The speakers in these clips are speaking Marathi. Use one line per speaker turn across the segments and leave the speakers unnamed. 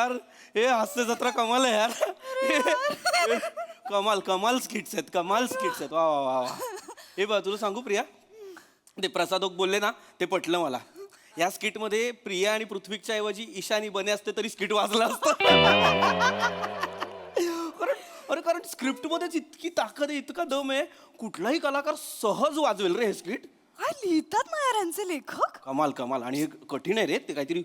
यार, हे हास्य जत्रा कमाल आहे यार. कमाल कमाल स्किट्स आहेत, कमाल स्किट्स आहेत. वा वा वा वा. हे बघ तुला सांगू प्रिया, ते प्रसाद ओक बोलले ना ते पटलं मला. या स्किट मध्ये प्रिया आणि पृथ्वीच्या ऐवजी ईशानी बने असते तरी स्किट वाजलं असतं. कारण स्क्रिप्ट मध्येच इतकी ताकद आहे, इतका दम आहे, कुठलाही कलाकार सहज वाजवेल रे हे स्किट.
काय लिहितात ना यार यांचे लेखक.
कमाल कमाल. आणि हे कठीण आहे रे, ते काहीतरी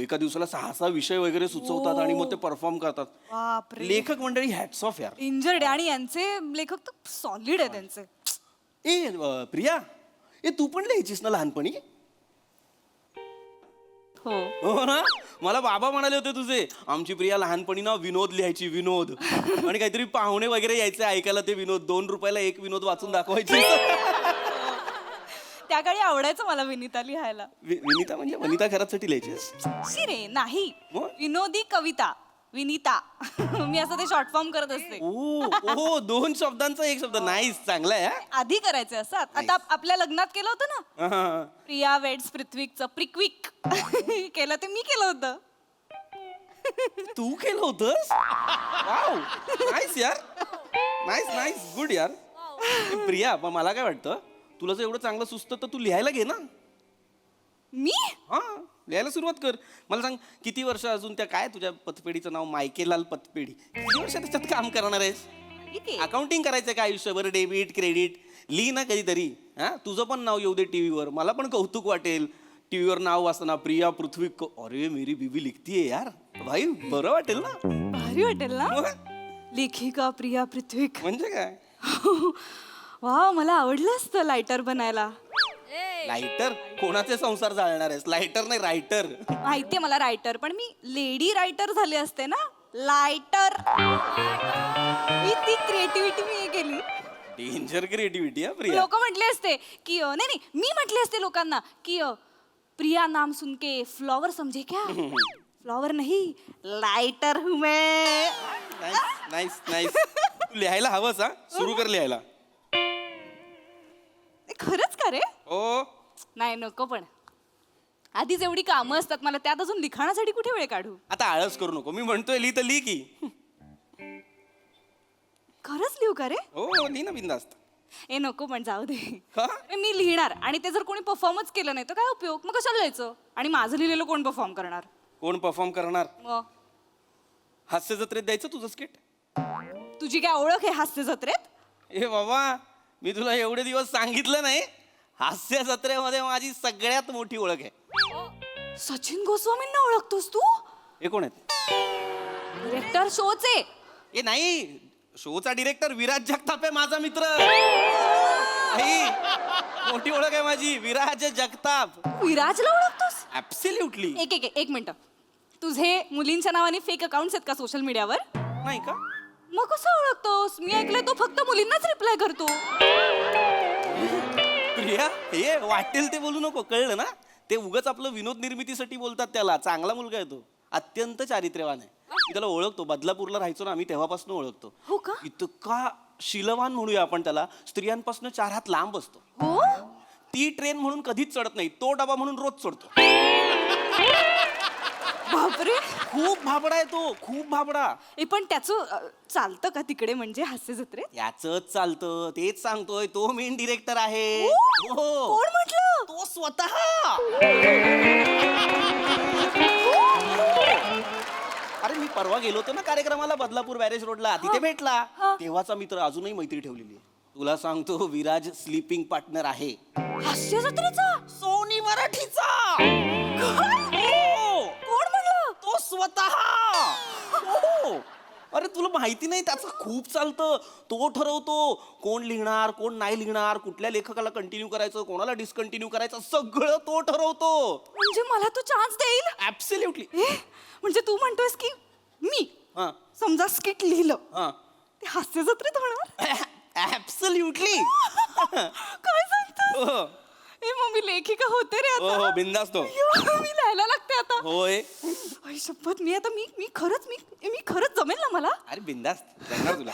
एका दिवसाला 6 विषय वगैरे सुचवतात आणि मग ते परफॉर्म करतात.
बापरे.
लेखक मंडळी हॅट्स ऑफ यार.
इंजर्ड आणि यांचे लेखक तर सॉलिड आहे त्यांचे.
ए प्रिया, ए तू पण लिहायचीस ना लहानपणी? हो ना, मला बाबा म्हणाले होते तुझे, आमची प्रिया लहानपणी ना विनोद लिहायची, विनोद. आणि काहीतरी पाहुणे वगैरे यायचे ऐकायला ते विनोद, 2 रुपयाला एक विनोद वाचून दाखवायचे.
त्या काळी आवडायचं मला विनिता लिहायला.
विनिता म्हणजे वनिता घरासाठी लिहायची?
शिरे नाही,
मग?
विनोदी कविता विनिता. मी असं ते शॉर्ट फॉर्म करत असते.
ओ 2 शब्दांचा एक शब्द. नाईस, चांगला आहे.
आधी करायचे असतात. आता आपल्या लग्नात केलं होतं ना,
हा.
प्रिया वेड्स पृथ्वीकचं प्रिक्विक. केलं ते मी केलं होतं.
तू केलं होतंस? वाव, नाईस यार, नाईस नाईस, गुड यार. प्रिया, पण मला काय वाटतं, तुला जर एवढं चांगलं सुचतं तर तू लिहायला घे ना.
मी
हा, लिहायला सुरुवात कर. मला सांग, किती वर्ष अजून त्या काय तुझ्या पतपेढीचं नाव मायकेलाल पतपेढी, किती वर्ष त्याच्यात काम करणार आहेस?
किती?
अकाउंटिंग करायचंय का आयुष्यभर? डेबिट क्रेडिट लिही ना कधीतरी. हा, तुझं पण नाव येऊ दे टीव्हीवर, मला पण कौतुक वाटेल. टीव्हीवर नाव वाचताना प्रिया पृथ्वी, अरे मेरी बीबी लिखतीये यार, भाई बरं वाटेल ना.
भारी वाटेल ना.
मग?
लेखिका प्रिया पृथ्वीक.
म्हणजे काय?
वा, मला आवडलं असतं लायटर बनायला.
लायटर? कोणाचे संसार जाळणार आहेस? लायटर नाही, रायटर.
माहितीये मला रायटर, पण मी लेडी रायटर झाले असते ना, लायटर. ती क्रिएटिव्हिटी मी हे केली.
डेंजर क्रिएटिव्हिटी हा प्रिया.
लोक म्हटले असते की नाही नाही, मी म्हटले असते लोकांना की प्रिया नाम सुन के फ्लॉवर समझे क्या? फ्लॉवर नहीं, लायटर हूं मैं.
Nice nice nice. तू लिहायला हवंस हा, सुरू कर लिहायला.
खरंच का रे?
ओ
नाही नको, पण आधीच एवढी कामं असतात मला, त्यात अजून लिखाणासाठी कुठे वेळ काढू?
आता आळस करू नको, मी म्हणतोय लिही तर लिही की.
खरंच लिहू का रे?
हो लिही ना बिंदास्त.
ए नको, पण जाऊ दे.
का?
अरे, मी लिहिणार आणि ते जर कोणी परफॉर्मच केलं नाही तर काय उपयोग? मग कशाला लिहायचं? आणि माझं लिहिलेलं कोण परफॉर्म करणार?
कोण परफॉर्म करणार?
मग
हास्य जत्रेत द्यायचं तुझं स्किट?
तुझी काय ओळख आहे हास्य जत्रेत?
ए बाबा, मी तुला एवढे दिवस सांगितलं नाही, हास्य जत्रेमध्ये माझी सगळ्यात मोठी ओळख आहे.
सचिन गोस्वामींना ओळखतोस तू?
हे कोण आहेत?
डिरेक्टर शोचे.
ए नाही, शोचा डिरेक्टर विराज जगताप आहे, माझा मित्र. आई, मोठी ओळख आहे माझी, विराज जगताप.
विराजला ओळखतोस?
ऍब्सोल्युटली.
एक मिनिट, तुझे मुलींच्या नावाने फेक अकाउंट्स आहेत का सोशल मीडियावर?
नाही का?
मग कसं ओळखतोस? मी ऐकलंय तो फक्त मुलींनाच रिप्लाय करतो.
प्रिया, हे वाटेल ते बोलू नको, कळलं ना? ते उगाच आपलं विनोद निर्मितीसाठी बोलतात त्याला. चांगला मुलगा आहे तो, अत्यंत चारित्र्यवान आहे. मी त्याला ओळखतो, बदलापूरला राहायचो ना आम्ही, तेव्हापासून ओळखतो.
हो का?
इतका शीलवान म्हणूया आपण त्याला, स्त्रियांपासून 4 हात लांब असतो.
हो.
ती ट्रेन म्हणून कधीच चढत नाही, तो डबा म्हणून रोज चढतो.
बापरे.
खूप भाबडा आहे तो, खूप भाबडा.
पण त्याचं चालतं का तिकडे, म्हणजे हास्य जत्रेत?
याचंच चालतं, तेच सांगतोय, तो मेन डिरेक्टर आहे.
हो?
हो.
कोण म्हटलं?
तो स्वतः. अरे मी परवा गेलो होतो ना कार्यक्रमाला बदलापूर बॅरेज रोडला, तिथे भेटला. तेव्हाचा मित्र, अजूनही मैत्री ठेवलेली आहे. तुला सांगतो, विराज स्लीपिंग पार्टनर आहे
हास्य जत्रेचा.
सोनी मराठीचा.
कोण म्हणलं?
तो स्वतः. हो. अरे तुला माहिती नाही, त्याचं खूप चालतं. तो ठरवतो कोण लिहिणार, कोण नाही लिहिणार, कुठल्या लेखकाला कंटिन्यू करायचं, कोणाला डिस्कंटिन्यू करायचं, सगळं तो ठरवतो.
म्हणजे मला तो चान्स देईल?
ऍब्सोल्युटली.
म्हणजे तू म्हणतोयस की मी
हा
समजा स्किट लिहिलं,
हा
ते हास्य जत्रेत होणार?
ऍब्सोल्युटली.
काय सांगतो? ए मग मी लेखिका होते रे आता.
हो बिंदास तो.
मी लिहायला लागते आता.
होय.
आई शपथ, मी आता मी खरंच जमेल ना मला?
अरे बिंदास जमणार तुला.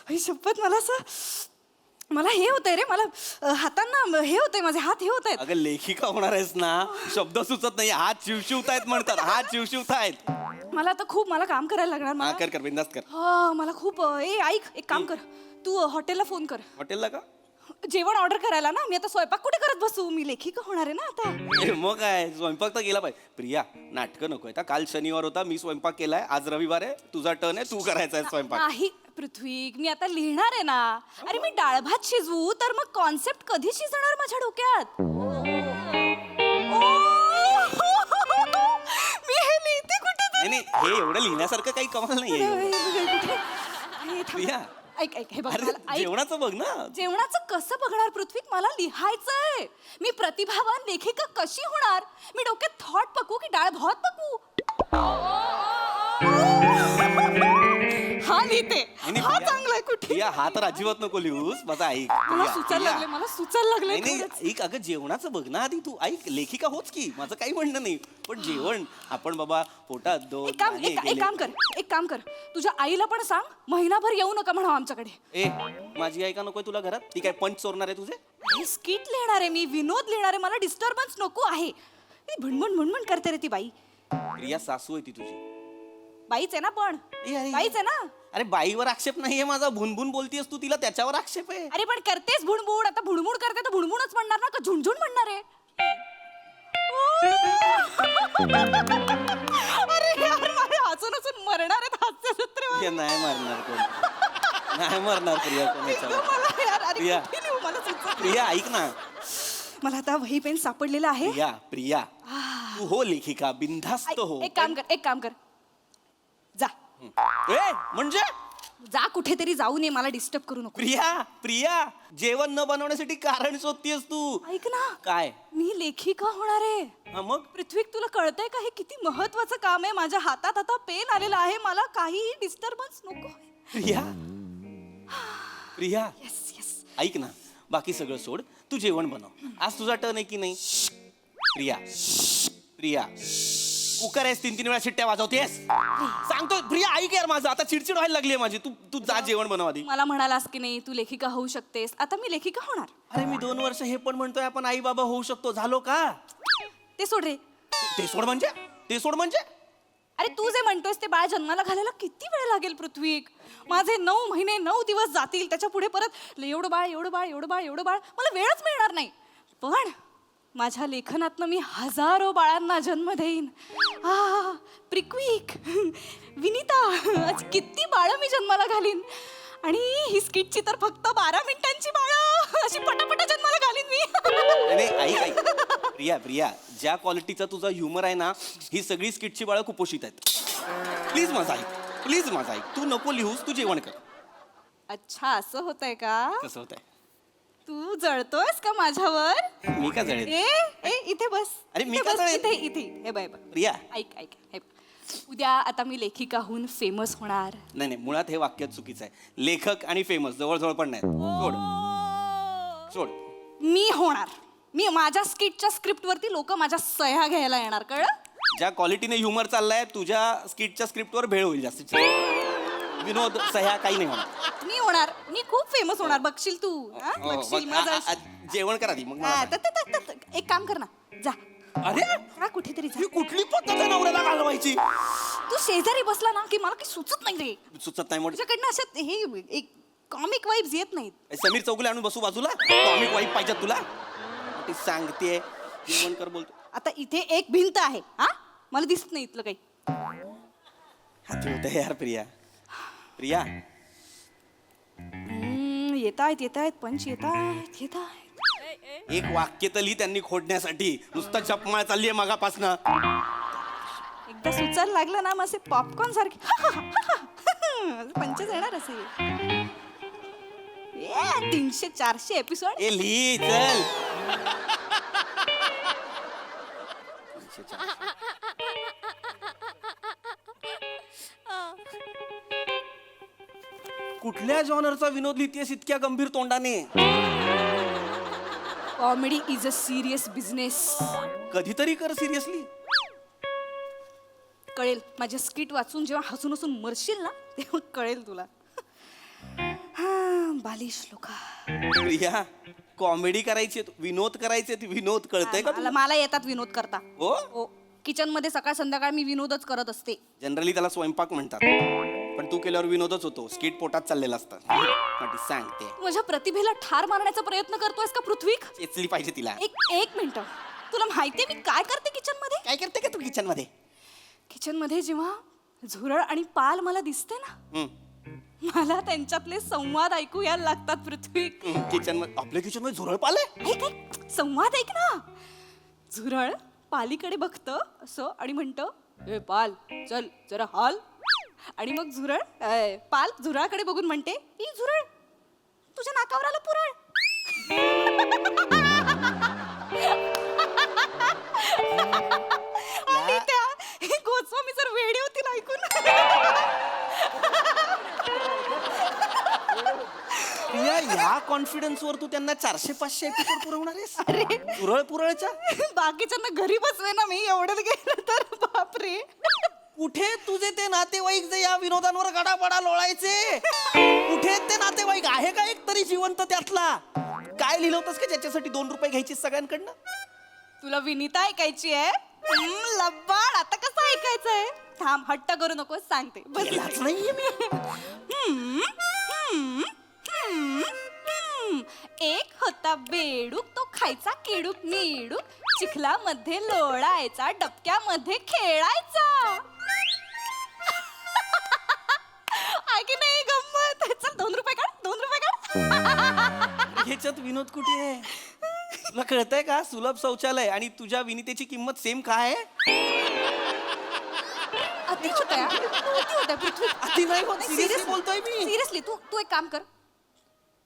आई शपथ, मला असं मला हे होतंय रे, मला हातांना हे होतंय, माझे हात हे होत आहेत.
अगं लेखिका होणार आहेस ना, शब्द सुचत नाही, हात शिवशिवतायत म्हणतात, हात शिवशिवतायत.
मला आता खूप मला काम करायला लागणार
हा,
मला.
कर बिंदास्त कर.
मला खूप ऐक, एक काम कर, तू हॉटेलला फोन कर,
हॉटेलला का?
जेवण ऑर्डर करायला ना. मी आता स्वयंपाक कुठे करत बसू, मी लेखिका होणार आहे ना आता.
मग काय, स्वयंपाक तर केला पाहिजे. प्रिया, नाटकं नको आहेत. काल शनिवार होता, मी स्वयंपाक केलाय, आज रविवार आहे, तुझा टर्न आहे, तू करायचा आहे स्वयंपाक.
नाही पृथ्वी, मी आता लिहिणार आहे ना. अरे मी डाळ भात शिजवू तर मग कॉन्सेप्ट कधी शिजणार माझ्या डोक्यात. मी हे लिहिते कुठे
नाही हे एवढं लिहिण्यासारखं काही कमाल नाहीये. प्रिया,
ऐक ऐक हे बघ,
अरे
मला ऐक.
जेवणाचं बघ ना.
जेवणाचं कसं बघणार पृथ्वी, मला लिहायचंय. मी प्रतिभावान लेखिका कशी होणार. मी डोक्यात थॉट पकू की डाळ भात पकू. हा लिहिते,
नाही,
हा
प्रिया,
चांगला आहे. कुठे
प्रिया, हा तर अजिबात नको लिहूस. माझा ऐक
मला
प्रिया,
सुचायला
प्रिया.
लागले, मला सुचायला लागले.
नाही नाही ऐक, अगं जेवणाचं बघ ना आधी. तू ऐक, लेखिका होच की, माझं काही म्हणणं नाही, पण जेवण आपण बाबा पोटात दोन
एक काम एक काम कर, तुझ्या आईला पण सांग महिनाभर येऊ नका म्हणा आमच्याकडे.
ए, माझी आई का नकोय तुला घरात? ती काय पंच चोरणार आहे तुझे?
हे स्किट लिहिणार आहे मी, विनोद लिहिणार आहे, मला डिस्टर्बन्स नको आहे. ती भणभण भणभण करते रे ती बाई.
प्रिया, सासू आहे ती तुझी.
बाईच आहे ना पण,
ए, अरे
बाईच आहे ना.
अरे बाईवर आक्षेप नाहीये माझा, भुनभुन बोलतीयस तू तिला, त्याच्यावर आक्षेप आहे.
अरे पण करतेस भुणभुण, आता भुणभुण करते तर भुणभुणच म्हणणार ना, का झुणझुण म्हणणार आहे. अरे यार, मला हसून हसून मरणार आहेत हास्यचित्र.
प्रिया, नाही मारणार कोण, नाही मारणार प्रिया कोणाच्यावर.
मला यार, अरे
प्रिया.
कुठे लिहू, मला सुचत.
प्रिया ऐक ना.
मला आता वही पेन सापडलेला आहे.
प्रिया, प्रिया, तू हो लेखिका, बिनधास्त हो.
एक काम कर जा.
ए, म्हणजे
जा कुठेतरी जाऊ नये, मला डिस्टर्ब करू नको.
प्रिया, प्रिया, जेवण न बनवण्यासाठी कारण शोधतीयस तू.
ऐक ना,
काय?
मी लेखिका होणार आहे.
हा, मग
पृथ्वी, तुला कळतंय का हे किती महत्वाचं काम आहे. माझ्या हातात आता पेन आलेला आहे, मला काही डिस्टर्बन्स नको.
Priya, Priya,
yes yes.
ऐक ना, बाकी सगळं सोड, तू जेवण बनव. आज तुझा टर्न आहे की नाही? प्रिया, प्रिया, कुकर आहेस, 3-3 वेळा शिट्ट्या वाजवतेस. सांगतो प्रिया, ऐक यार माझं, आता चिडचिड व्हायला लागली माझी. तू तू जा जेवण बनव आधी.
मला म्हणालास की नाही तू लेखिका होऊ शकतेस, आता मी लेखिका होणार.
अरे मी 2 वर्ष हे पण म्हणतोय आपण आई बाबा होऊ शकतो, झालो का?
ते सोड रे.
ते सोड म्हणजे? ते सोड म्हणजे?
अरे तू जे म्हणतोयस ते बाळ जन्माला घालायला किती वेळ लागेल पृथ्वी. माझे 9 महिने 9 दिवस जातील, त्याच्या पुढे परत एवढं बाळ एवढं बाळ एवढं बाळ एवढं बाळ, मला वेळच मिळणार नाही. पण माझ्या लेखनातनं मी हजारो बाळांना जन्म देईन. प्रिक्विक, विनिता, आज किती बाळं मी जन्माला घालीन. आणि ही स्किटची तर फक्त 12 मिनिटांची बाळं अशी पटापटा जन्माला घालीन मी.
नाही ऐक ऐक, प्रिया, प्रिया, ज्या क्वालिटीचा तुझा ह्युमर आहे ना, ही सगळी स्किटची बाळं कुपोषित आहेत. प्लीज माझा ऐक, प्लीज माझा ऐक, तू नको लिहूस, तू जेवण कर.
अच्छा, असं होतंय का?
कसं होतंय?
तू जळतोयस का माझ्यावर?
मी का जळेल?
ए इथे बस.
अरे मी
इथे
का
बस,
जळेल?
इथे इथे हे बाय बाय.
प्रिया,
ऐक ऐक हे बघ. उद्या आता मी लेखिका होऊन फेमस होणार.
नाही नाही, मुळात हे वाक्य चुकीचं आहे. लेखक आणि फेमस जवळजवळ पण नाही. सोड सोड.
मी होणार. मी माझ्या स्किटच्या स्क्रिप्ट वरती लोक माझ्या सह्या घ्यायला येणार, कळलं?
ज्या क्वालिटीने ह्युमर चाललाय, तुझ्या स्किटच्या स्क्रिप्टवर भेळ होईल जास्तीत जास्त. विनोद, सह्या काही नाही होणार.
मी होणार, मी खूप फेमस होणार, बघशील तू. हा?
हो,
बघशील
मग
माझा.
जेवण करा ती मग मला
हा,
सांग.
एक काम कर ना, जा.
अरे
जा कुठेतरी जा.
ही कुठली पद्धत आहे नवऱ्याला घालवायची?
तू शेजारी बसला ना की मला काही सुचत नाही रे.
सुचत नाही म्हणून
तुझ्याकडनं अशा हे एक कॉमिक वाईब्स येत नाहीत.
समीर चौगुले आणून बसू बाजूला. कॉमिक वाईफ पाहिजे तुला? ती सांगते जेवण कर बोलतो.
आता इथे एक भिंत आहे, हा, मला दिसत नाही इथलं काही.
हाती होतं यार. प्रिया, प्रिया,
येत आहेत पंच, येत आहेत.
एक वाक्य तली त्यांनी खोडण्यासाठी नुसतं जपमाळ चाललीये मगापासनं.
एकदा सुचायला लागलं ना, मग असे पॉपकॉर्न सारखे पंचच येणार असे. 300-400 एपिसोड.
ए ली चल. कुठल्या जॉनरचा विनोद लिहितेस इतक्या गंभीर तोंडाने?
Comedy is a serious business.
कधीतरी कर सिरियसली.
कळेल माझ्या स्किट वाचून, जेव्हा हसून हसून मरशील ना तेव्हा कळेल तुला. बालिश लोक.
प्रिया कॉमेडी करायची विनोद करायचे विनोद कळतंय का तुला?
मला येतात विनोद करता.
हो
हो, किचन मध्ये सकाळ संध्याकाळ मी विनोदच करत असते.
जनरली त्याला स्वयंपाक म्हणतात पण तू केल्यावर विनोदच होतो. स्किट पोटात चाललेला असतं. सांगते
माझ्या प्रतिभेला ठार मारण्याचा प्रयत्न करतोयस का पृथ्वी?
चेचली पाहिजे तिला.
एक मिनिट, तुला माहितीये मी काय करते किचन मध्ये?
काय करते का तू किचन मध्ये?
किचन मध्ये जेव्हा झुरळ आणि पाल मला दिसते ना, मला त्यांच्यातले संवाद ऐकू यायला लागतात पृथ्वी.
किचन मध्ये आपल्या किचन मध्ये झुरळ पाले.
ऐक संवाद ऐक ना. झुरळ पालीकडे बघतं असं आणि म्हणतं, ए पाल चल जरा हाल. आणि मग पाल झुरळाकडे बघून म्हणते, ई झुरळ तुझ्या नाकावर आलं पुरळ. आणि त्या गोस्वामी सर वेडी होतील ऐकून.
प्रिया या कॉन्फिडन्स वर तू त्यांना 400-500 एपिसोड पुरवणार आहेस पुरळ पुरळच्या?
बाकीच्यांना घरी बसवे ना मी, एवढंच गेलं तर बापरे.
कुठे तुझे ते नातेवाईक जे या विनोदांवर गडाबडा लोळायचे? कुठे ते नातेवाईक? आहे का एक तरी जिवंत त्यातला? काय लिहिलं होतंस का ज्याच्यासाठी 2 रुपये घ्यायची सगळ्यांकडनं?
तुला विनीता ऐकायची आहे? लब्बाड, आता कसं ऐकायचंय? थांब, हट्ट करू नको, सांगते.
केलाच नाहीये मी.
एक होता बेडूक, तो खायचा केडूक मिडूक, चिखलामध्ये लोळायचा, डबक्यामध्ये खेळायचा. आहे की नाही गंमत? चल 2 रुपये काढ, 2 रुपये काढ.
ह्याच्यात विनोद कुठे आहे? तुला कळतंय का? सुलभ शौचालय आणि तुझ्या विनितेची किंमत सेम काय आहे?
अति होतंय, अति होतंय पृथ्वी.
अति नाही होत, सिरियसली बोलतोय मी.
सिरियसली तू एक काम कर,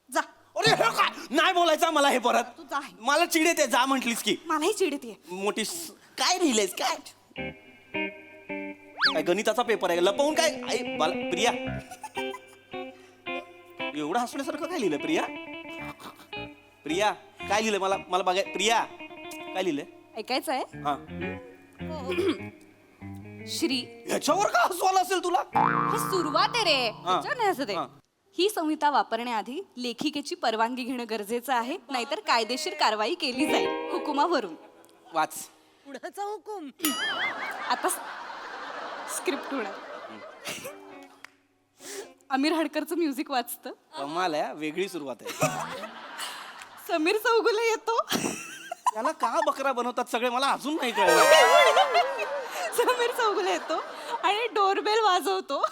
जा.
अरे हे काय? नाही बोलायचं मला हे परत.
तू जा.
मला चिड येते जा म्हटलीस की.
मलाही चिड येते.
मोठी काय लिहिलंयस काय? काय गणिताचा पेपर आहे लपवून काय? प्रिया एवढं हसण्यासारखं काय लिहिलंय प्रिया? प्रिया काय लिहिलंय मला मला बघाय. प्रिया काय लिहिलंय?
ऐकायचं आहे?
हा
श्री.
ह्याच्यावर का हसवायला असेल तुला?
ही सुरुवात आहे रे,
हा.
त्याच्यावर नाही हसत आहे.
हा.
ही संहिता वापरण्याआधी लेखिकेची परवानगी घेणं गरजेचं आहे, नाहीतर कायदेशीर कारवाई केली जाईल हुकुमावरून.
वाच.
पुढचा हुकूम.
आता स्क्रिप्ट होणार. आमिर हडकरचं म्युझिक वाचतं.
कमाल आहे, वेगळी सुरुवात आहे.
समीर चौगुले येतो.
त्याला का बकरा बनवतात सगळे मला अजून नाही कळलं.
समीर चौगुले येतो आणि डोरबेल वाजवतो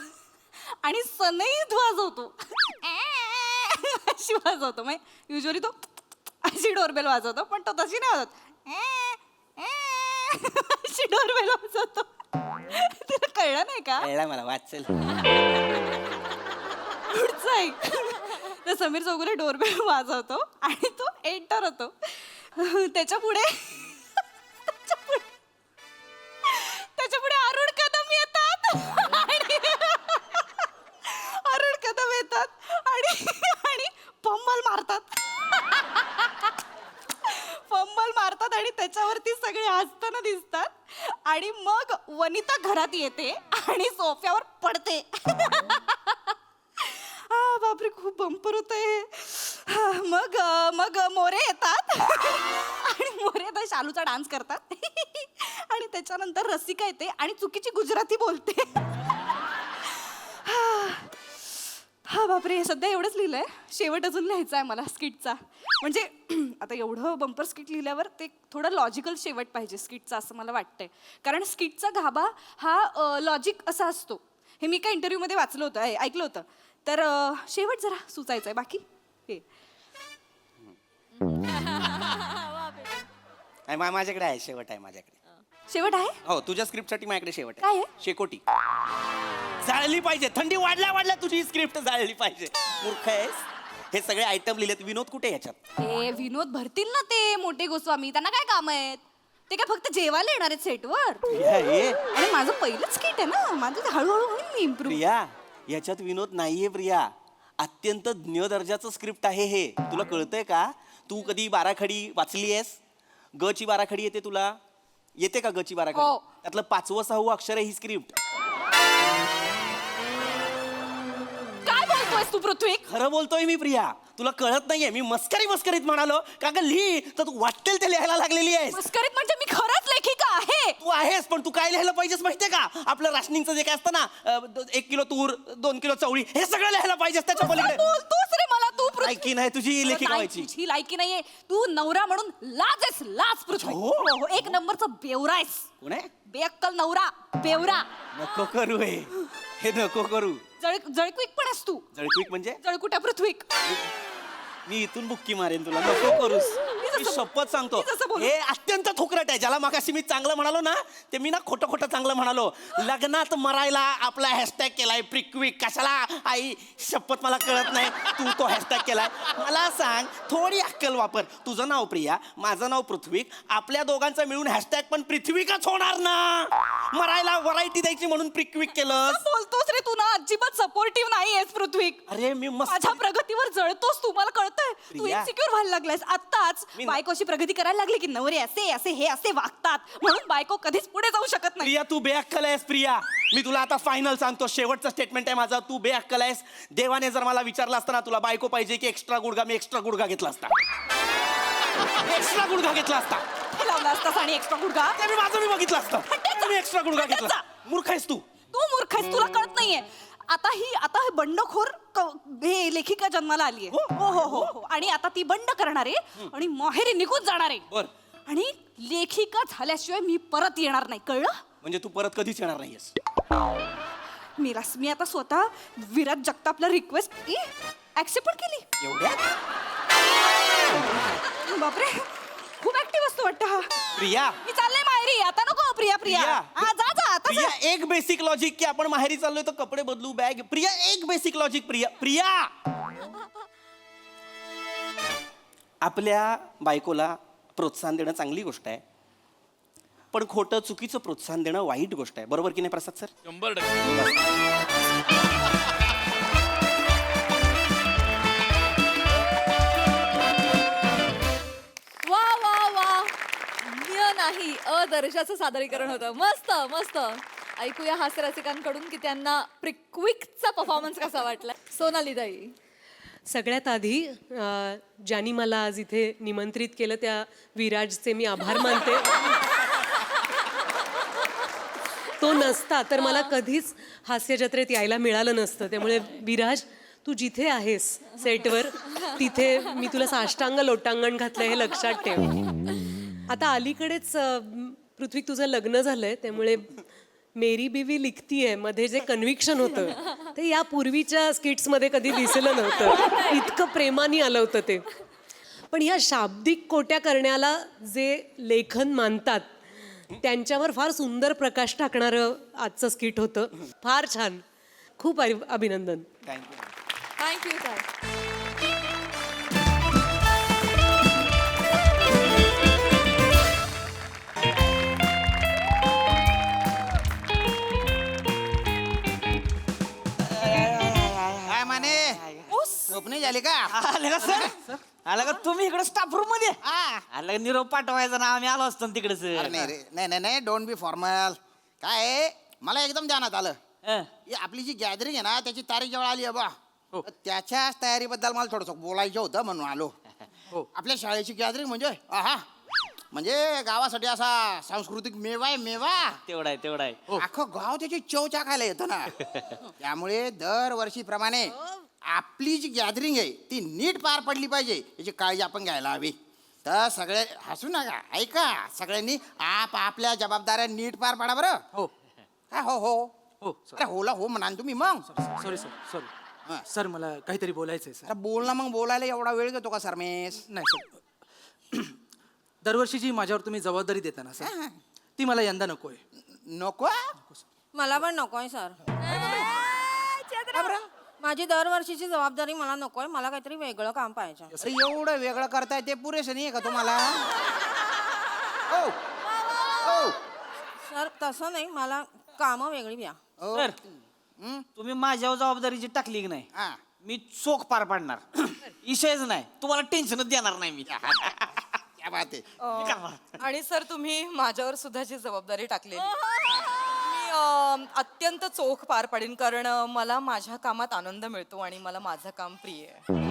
आणि सनईत वाजवतो. अशी वाजवतो. मग युजली तो अशी डोरबेल वाजवतो, पण तो तशी नाही वाजवत. अशी डोरबेल वाजवतो. तुला कळलं नाही का?
कळलं मला, वाचेल.
पुढचं ऐक. तर समीर चौगुले डोरबेल वाजवतो आणि तो एंटर होतो. त्याच्या पुढे अरुण कदम येतात. अरुण कदम येतात आणि पंबल मारतात आणि त्याच्यावरती सगळे हसताना दिसतात. आणि मग वनिता घरात येते आणि सोफ्यावर पडते. बापरे, खूप बंपर होतंय. मग मोरे येतात आणि मोरे आता शालूचा डान्स करतात. आणि त्याच्यानंतर रसिका येते आणि चुकीची गुजराती बोलते. हा बापरे, सध्या एवढंच लिहिलंय. शेवट अजून लिहायचा आहे मला स्किटचा. म्हणजे आता एवढं बंपर स्किट लिहिल्यावर ते थोडं लॉजिकल शेवट पाहिजे स्किटचा, असं मला वाटतंय. कारण स्किटचा गाभा हा लॉजिक असा असतो. हे मी काय इंटरव्ह्यूमध्ये वाचलं होतं, ऐकलं होतं. तर शेवट जरा सुचायचं आहे. बाकी हे
माझ्याकडे आहे, शेवट आहे माझ्याकडे.
शेवट आहे.
हो, तुझ्या स्क्रिप्टसाठी माझ्याकडे शेवट
काय
आहे.
आहे?
शेकोटी जाळली पाहिजे. थंडी वाढल्या तुझी स्क्रिप्ट जाळली पाहिजे. मूर्ख आहेस. हे सगळे आयटम लिहिलेत. विनोद कुठे याच्यात?
हे विनोद भरतील ना ते मोठे गोस्वामी, त्यांना काय काम आहेत? ते काय फक्त जेवायला येणार आहेत सेटवर? आणि माझं पहिलंच स्किट आहे ना, माझं ते हळूहळू होईल इम्प्रूव्ह.
प्रिया याच्यात विनोद नाहीये प्रिया. अत्यंत ज्ञ दर्जाचं स्क्रिप्ट आहे हे. तुला कळतंय का? तू कधी बाराखडी वाचली आहेस? ग ची बाराखडी येते तुला? येते का ग ची बाराखडी?
हो.
त्यातलं 5वं 6वं अक्षर आहे ही स्क्रिप्ट.
काय बोलतोय बोलतोयस तू पृथ्वी?
खरं बोलतोय मी प्रिया, तुला कळत नाहीये. मी मस्करीत म्हणालो का ग लिही तर तू वाटेल ते लिहायला लागलेली आहेस.
मस्करीत म्हणजे मी खरंच लेखिका आहे.
तू आहेस, पण तू काय लिहायला पाहिजेस माहितीये का? आपलं राशनिंगचं जे काय असतं ना, 1 किलो तूर, 2 किलो चवळी, हे सगळं लिहायला पाहिजेस त्याच्या
कसं
पलीकडे.
बोलतोस रे मला तू पृथ्वी?
लायकी नाही तुझी लेखिका
नाही,
व्हायची.
तुझी लायकी नाहीये. तू नवरा म्हणून लाज आहेस, लाज पृथ्वी.
हो.
हो, एक नंबरचा बेवरा आहेस.
कोण आहे?
बेअक्कल नवरा, बेवरा.
नको करू हे नको करू.
जळकुईक पण आहेस तू.
जळकुईक म्हणजे?
जळकुट्या पृथ्वी.
मी इथून बुक्की मारेन तुला, नको करूस. मी शपथ सांगतो,
मी जसं बोलू.
हे अत्यंत थोकरट आहे. ज्याला मागाशी मी चांगलं म्हणालो ना, ते मी ना खोटं चांगलं म्हणालो. लग्नात मरायला आपला हॅशटॅग केलाय प्रिक्विक. कशाला आई, शपथ मला कळत नाही. तू तो हॅशटॅग केलाय. मला सांग, थोडी अक्कल वापर. तुझं नाव प्रिया, माझं नाव पृथ्वीक. आपल्या दोघांचं मिळून हॅशटॅग पण पृथ्वीकच होणार ना. मरायला व्हरायटी द्यायची म्हणून प्रिक्विक केलं.
बोलतोस रे तू ना, अजिबात सपोर्टिव्ह नाहीयेस पृथ्वी.
अरे मी मस्त.
माझ्या प्रगतीवर जळतोस तू, मला कळतंय. तू
प्रिया.
इन्सिक्युअर व्हायला लागलायस आत्ताच. बायकोची प्रगती करायला लागली की नवरे असे असे हे असे वागतात म्हणून बायको कधीच पुढे जाऊ शकत नाही.
प्रिया, तू बेअक्कल आहेस प्रिया. मी तुला आता फायनल सांगतो, शेवटचं स्टेटमेंट आहे माझं. तू बेअक्कल आहेस. देवाने जर मला विचारलं असतं ना तुला बायको पाहिजे की एक्स्ट्रा गुडघा, मी एक्स्ट्रा गुडघा घेतला असता. एक्स्ट्रा गुडघा घेतला असता.
हे लावला असतास आणि एक्स्ट्रा गुडघा.
ते मी माझं मी बघितलं असतं. मी एक्स्ट्रा गुडघा घेतला. मूर्ख आहेस तू.
तू मूर्ख आहेस, तुला कळत नाहीये. आता हे बंडखोर हे लेखिका जन्माला आली आहे. हो हो हो हो. आणि आता ती बंड करणार आहे आणि माहेरी निघून जाणार आहे.
बर.
आणि लेखिका झाल्याशिवाय मी परत येणार नाही, कळलं?
म्हणजे तू परत कधीच येणार नाहीयेस.
मी आता स्वतः विराज जगतापला रिक्वेस्ट ऍक्सेप्ट पण केली.
एवढ्या
बापरे, खूप ऍक्टिव्ह असतो वाटतं हा.
प्रिया,
मी चालले माहेरी. आता नको प्रिया.
प्रिया.
हा, जा आता
प्रिया,
जा.
एक बेसिक लॉजिक की आपण माहेरी चाललोय तर कपडे बदलू, बॅग. प्रिया, एक बेसिक लॉजिक. प्रिया, आपल्या बायकोला प्रोत्साहन देणं चांगली गोष्ट आहे, पण खोटं चुकीचं प्रोत्साहन देणं वाईट गोष्ट आहे. बरोबर की नाही प्रसाद सर?
100%.
वा वा वा, नाही अदर्शाचं सादरीकरण होतं. मस्त मस्त. ऐकूया हास्यरसिकांकडून की त्यांना प्रिक्विकचा परफॉर्मन्स कसा वाटला. सोनाली ताई.
सगळ्यात आधी ज्यांनी मला आज इथे निमंत्रित केलं त्या विराजचे मी आभार मानते. तो नसता तर मला कधीच हास्य जत्रेत यायला मिळालं नसतं. त्यामुळे विराज, तू जिथे आहेस सेटवर तिथे मी तुला साष्टांग लोटांगण घातलं हे लक्षात ठेव. आता अलीकडेच पृथ्वी तुझं लग्न झालंय, त्यामुळे मेरी बीवी लिखतीये मध्ये जे कन्व्हिक्शन होतं ते या पूर्वीच्या स्किट्समध्ये कधी दिसलं नव्हतं. इतकं प्रेमाने आलं होतं ते. पण ह्या शाब्दिक कोट्या करण्याला जे लेखन मानतात त्यांच्यावर फार सुंदर प्रकाश टाकणारं आजचं स्किट होतं. फार छान. खूप अभिनंदन.
थँक्यू.
थँक्यू ताई.
काय माने झोपणी झाली का?
आलं का सर? आलं का तुम्ही इकडे स्टाफ रूम मध्ये? आलं का निरोप पाठवायचा ना, आम्ही आलो असतो तिकडे
अरे
सर.
नाही रे, नाही डोंट बी फॉर्मल. काय आहे, मला एकदम ध्यानात आलं.
हं.
ही आपली जी गॅदरिंग आहे ना त्याची तारीख जवळ आली आहे बा.
हो.
तर त्याच्याच तयारीबद्दल मला थोडंसं बोलायचं होतं म्हणून आलो.
हो.
आपल्या शाळेची गॅदरिंग म्हणजे आहा, म्हणजे गावासाठी असा सांस्कृतिक मेवा आहे, मेवा.
तेवढा आहे तेवढा आहे.
अख्खं गाव त्याची चव चाखायला येतं ना. त्यामुळे दरवर्षीप्रमाणे आपली जी गॅदरिंग आहे ती नीट पार पडली पाहिजे याची काळजी आपण घ्यायला हवी. तर सगळे हसू नका, ऐका. सगळ्यांनी आपल्या जबाबदाऱ्या नीट पार पाडा बरं.
हो
हा, हो हो
हो
अरे होला हो म्हणा ना तुम्ही मग.
सॉरी सर,
हा.
सॉरी सर, मला काहीतरी बोलायचं आहे सर.
अरे बोल ना मग, बोलायला एवढा वेळ घेतो का सरमेस?
नाही सर, दरवर्षी जी माझ्यावर तुम्ही जबाबदारी देता ना सर, ती मला यंदा नकोय.
नको.
मला पण नकोय सर. माझी दरवर्षीची जबाबदारी मला नकोय. मला काहीतरी वेगळं काम पाहिजे.
अरे एवढं वेगळं करताय ते पुरेसं नाही आहे का तुम्हाला? ओ, ओ,
सर तसं नाही, मला कामं वेगळी द्या.
ओ.
सर, तुम्ही माझ्यावर जबाबदारी जी टाकली की नाही,
हा.
मी चोख पार पाडणार. विषयच नाही, तुम्हाला टेन्शनच देणार नाही मी.
क्या बात आहे.
आणि सर तुम्ही माझ्यावर सुद्धा जी जबाबदारी टाकलेली, मी अत्यंत चोख पार पाडीन कारण मला माझ्या कामात आनंद मिळतो आणि मला माझं काम प्रिय आहे.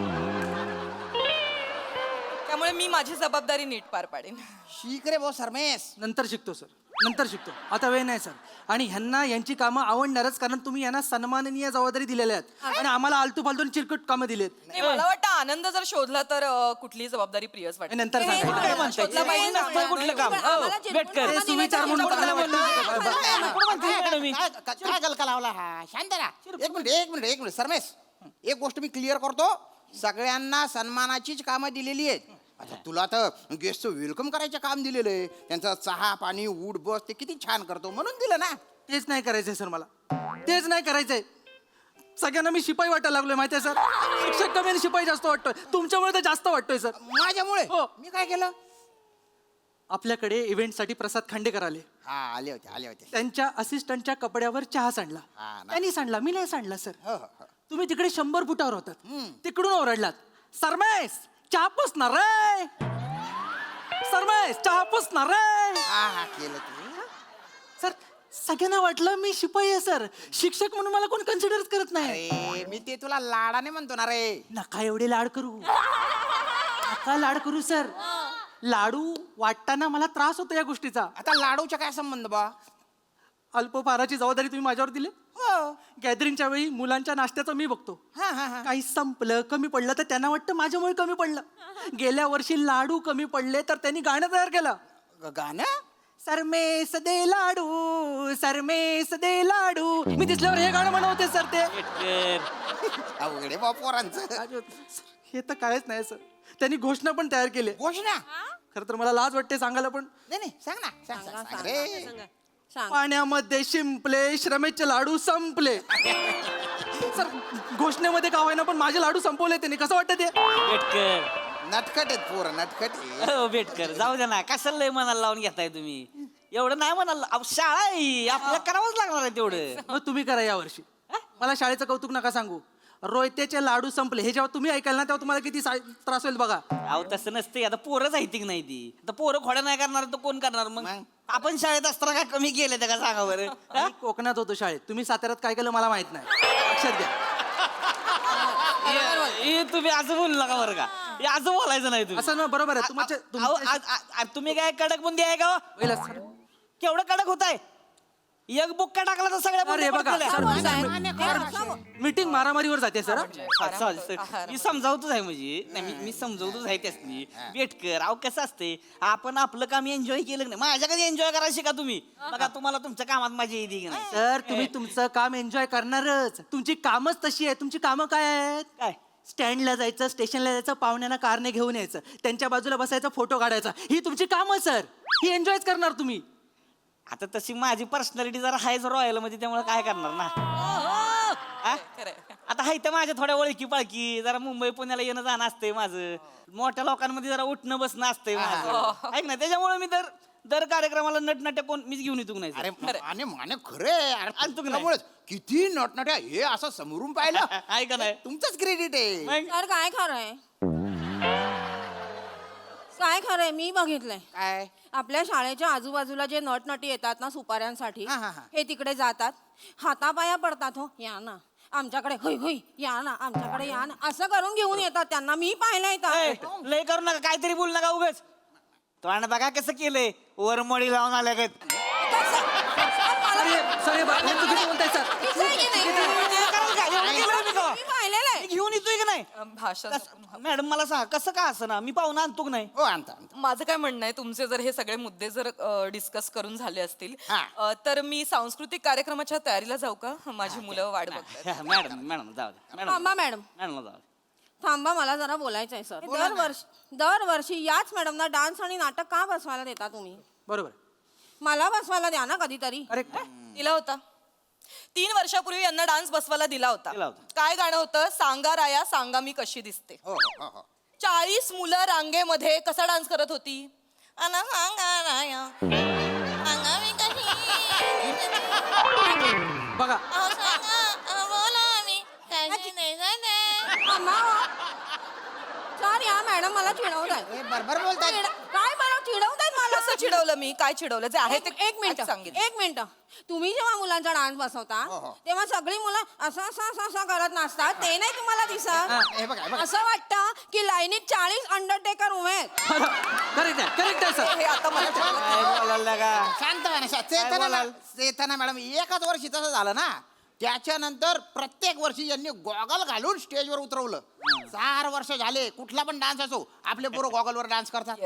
त्यामुळे मी माझी जबाबदारी नीट पार पाडीन.
शिक रे भाऊ सरमेस.
नंतर शिकतो सर, नंतर शिकतो, आता वेळ नाही सर. आणि ह्यांना यांची कामं आवडणारच, कारण तुम्ही यांना सन्माननीय जबाबदारी दिलेल्या आहेत आणि आम्हाला आलतू फालतू चिरकट कामं दिलेत.
नाही, मला वाटतं आनंद जर शोधला तर कुठलीही जबाबदारी प्रियच वाटते.
नंतर सांगा.
काय म्हणताय?
शोधला पाहिजे ना.
नसतं कुठलं काम बेटकर
ते सुविचार म्हणून चांगलं
काय गलका लावला हा? शांत राहा. एक मिनिट सरमेस. एक गोष्ट मी क्लिअर करतो, सगळ्यांना सन्मानाचीच कामं दिलेली आहेत. आता तुला तर गेस्टचं वेलकम करायचं काम दिलेलं आहे. त्यांचा चहा पाणी उठ बस ते किती छान करतो म्हणून दिलं ना.
तेच नाही करायचंय सर, मला तेच नाही करायचंय. सगळ्यांना मी शिपाई वाटायला लागलोय माहितीये सर. शिक्षक कमी आणि शिपाई जास्त वाटतोय. तुमच्यामुळे तर जास्त वाटतोय सर.
माझ्यामुळे
हो.
मी काय केलं?
आपल्याकडे इव्हेंटसाठी प्रसाद खांडेकर आले.
हा आले होते.
त्यांच्या असिस्टंटच्या कपड्यावर चहा सांडला.
हा ना.
त्यांनी सांडला, मी नाही सांडला सर.
हो, हो.
तुम्ही तिकडे 100 फुटावर होतात, तिकडून ओरडलात, सरमेस चहा पुसणार रे, सरमेस चहा पुसणार रे.
हा केलं ते.
सर सगळ्यांना वाटलं मी शिपाई आहे सर. शिक्षक म्हणून मला कोण कन्सिडरच करत नाही.
अरे मी ते तुला लाडाने म्हणतो ना रे.
नका एवढे लाड करू, नका लाड करू सर. लाडू वाटताना मला त्रास होतो या गोष्टीचा.
आता लाडूचा काय संबंध बा?
अल्पहाराची जबाबदारी तुम्ही माझ्यावर दिली.
हो.
गॅदरिंगच्या वेळी मुलांच्या नाश्त्याचं मी बघतो. काही संपलं कमी पडलं तर त्यांना वाटतं माझ्यामुळे कमी पडलं. गेल्या वर्षी लाडू कमी पडले तर त्यांनी गाणं तयार केलं.
गाणं?
सरमेस दे लाडू, सरमेस दे लाडू. मी दिसल्यावर हे गाणं म्हणवते सर. ते
अवघडे बा पोरांचं.
हे तर कायच नाही सर. त्यांनी घोषणा पण तयार केली.
घोषणा?
खरं तर मला लाज वाटते सांगायला, पण
नाही सांग ना. सांग रे.
पाण्यामध्ये शिंपले, श्रमेचे लाडू संपले. सर घोषणेमध्ये का होईना पण माझे लाडू संपवले त्यांनी. कसं वाटतं ते?
बेटकर
नटखट आहेत पोर, नटखट आहेत.
हो बेटकर जाऊ द्या ना. कशाला लय मनाला लावून घेताय तुम्ही? एवढं नाही म्हणाल, शाळा आहे आपल्याला करावंच लागणार आहे तेवढं.
मग तुम्ही करा यावर्षी. मला शाळेचं कौतुक नका सांगू. रोयतेचे लाडू संपले हे जेव्हा तुम्ही ऐकाल ना तेव्हा तुम्हाला किती त्रास होईल बघा.
अहो तसं नसते. आता पोरंच आहे की नाही ती. आता पोरं खोड्या नाही करणार तर कोण करणार मग? आपण शाळेत असताना काय कमी केलं त्या का सांगा बरं?
मी कोकणात होतो शाळेत. तुम्ही साताऱ्यात काय केलं मला माहित नाही. लक्षात घ्या.
हे तुम्ही असं बोलू नका बरं का. हे असं बोलायचं नाही तुम्ही.
असं ना बरोबर आहे.
अहो, तुम्ही काय कडक बुंदी आहे का? केवढं कडक होत आहे? एक बुक्का टाकला तर सगळ्या
अरे बघा
बुक्का
मीटिंग मारामारीवर जाते सर.
मी समजावतोच आहे म्हणजे नाही, मी समजावतोच आहे त्यासनी. बेटकर अहो कसं असते, आपण आपलं काम एन्जॉय केलं नाही. माझ्याकडे एन्जॉय करायला शिका तुम्ही. बघा तुम्हाला तुमच्या कामात मजा येते की नाही?
सर तुम्ही तुमचं काम एन्जॉय करणारच. तुमची कामच तशी आहे. तुमची कामं काय आहेत?
काय
स्टँडला जायचं, स्टेशनला जायचं, पाहुण्यांना कारने घेऊन यायचं, त्यांच्या बाजूला बसायचं, फोटो काढायचा. ही तुमची कामं सर. ही एन्जॉयच करणार तुम्ही.
आता तशी माझी पर्सनॅलिटी जरा हायच रॉयल म्हणजे त्यामुळे काय करणार ना. आ? आता हाय तर माझ्या थोड्या ओळखी पाळखी. जरा मुंबई पुण्याला येणं जाणं असतंय माझं. मोठ्या लोकांमध्ये जरा उठणं बसणं असतंय माझं. ऐक ना, त्याच्यामुळे मी दर कार्यक्रमाला नटनाट्या कोण मीच घेऊन येतो नाही.
अरे माने खरे
आणतो की नाही?
त्यामुळेच किती नटनट्या हे असं समोरून पाहिलं.
आहे का नाही?
तुमचंच क्रेडिट आहे.
मग?
तर काय खरंय? काय खरंय? मी बघितलंय
काय?
आपल्या शाळेच्या आजूबाजूला जे नटनटी येतात ना सुपाऱ्यांसाठी,
हा.
हे तिकडे जातात, हातापाया पडतात. हो या ना आमच्याकडे, होय होय या ना आमच्याकडे या ना, असं करून घेऊन येतात त्यांना. मी पाहिलंय
ए,
तर.
लय करू नका, काहीतरी बोल नका उगाच. तो आणि बघा कसं केलंय, वरमडी लावून आल्या का.
चुकीचं बोलताय सर.
मी पाहिलेलं आहे.
घेऊन येतोय की नाही?
भाषा
मॅडम मला सांगा कसं का असं ना, मी पाहुणा आणतो की नाही?
हो आणता.
माझं काय म्हणणं आहे, तुमचे जर हे सगळे मुद्दे जर डिस्कस करून झाले असतील
हा.
तर मी सांस्कृतिक कार्यक्रमाच्या तयारीला जाऊ का? माझी मुलं वाट बघतात.
मॅडम जाऊ द्या.
थांबा मॅडम,
मॅडम जाऊ द्या.
थांबा, मला जरा बोलायचं आहे सर. दरवर्षी याच मॅडमना डान्स आणि नाटक का बसवायला देता तुम्ही?
बरोबर.
मला बसवायला द्या ना कधीतरी.
अरे
दिला होता 3 वर्षापूर्वी यांना डान्स बसवायला दिला होता.
दिला होता.
काय गाणं होतं? सांगा राया सांगा मी कशी दिसते.
हो हो हो.
40 मुलं रांगेमध्ये कसा डान्स करत होती? अना सांगा राया सांगा मी कशी दिसते.
बघा
अहो सांगा, अहो बोला मी कशी दिसते.
थांबा हो. सर या मॅडम मला चिडवताय.
बरोबर बोलताय.
काय मला चिडवतायत मला
कसं चिडवलं मी? काय चिडवलं? जे आहे ते
एक मिनिट
सांगितलं.
एक मिनिट तुम्ही जेव्हा मुलांचा डान्स बसवता तेव्हा सगळी मुलं असं असं असं असं करत नसतात ते नाही तुम्हाला
हे
दिसत
बघा, हे बघा.
असं वाटतं की लाईनीत 40 अंडरटेकर उभे आहेत.
करेक्ट आहे सर.
हे आता मला
काय बोलायला का
शांत व्हा ना, चेतना मॅडम एकाच वर्षी तसं झालं ना. त्याच्यानंतर प्रत्येक वर्षी यांनी गॉगल घालून स्टेजवर उतरवलं. 4 वर्ष झाले कुठला पण डान्स असो आपले पोरं गॉगलवर डान्स करतात.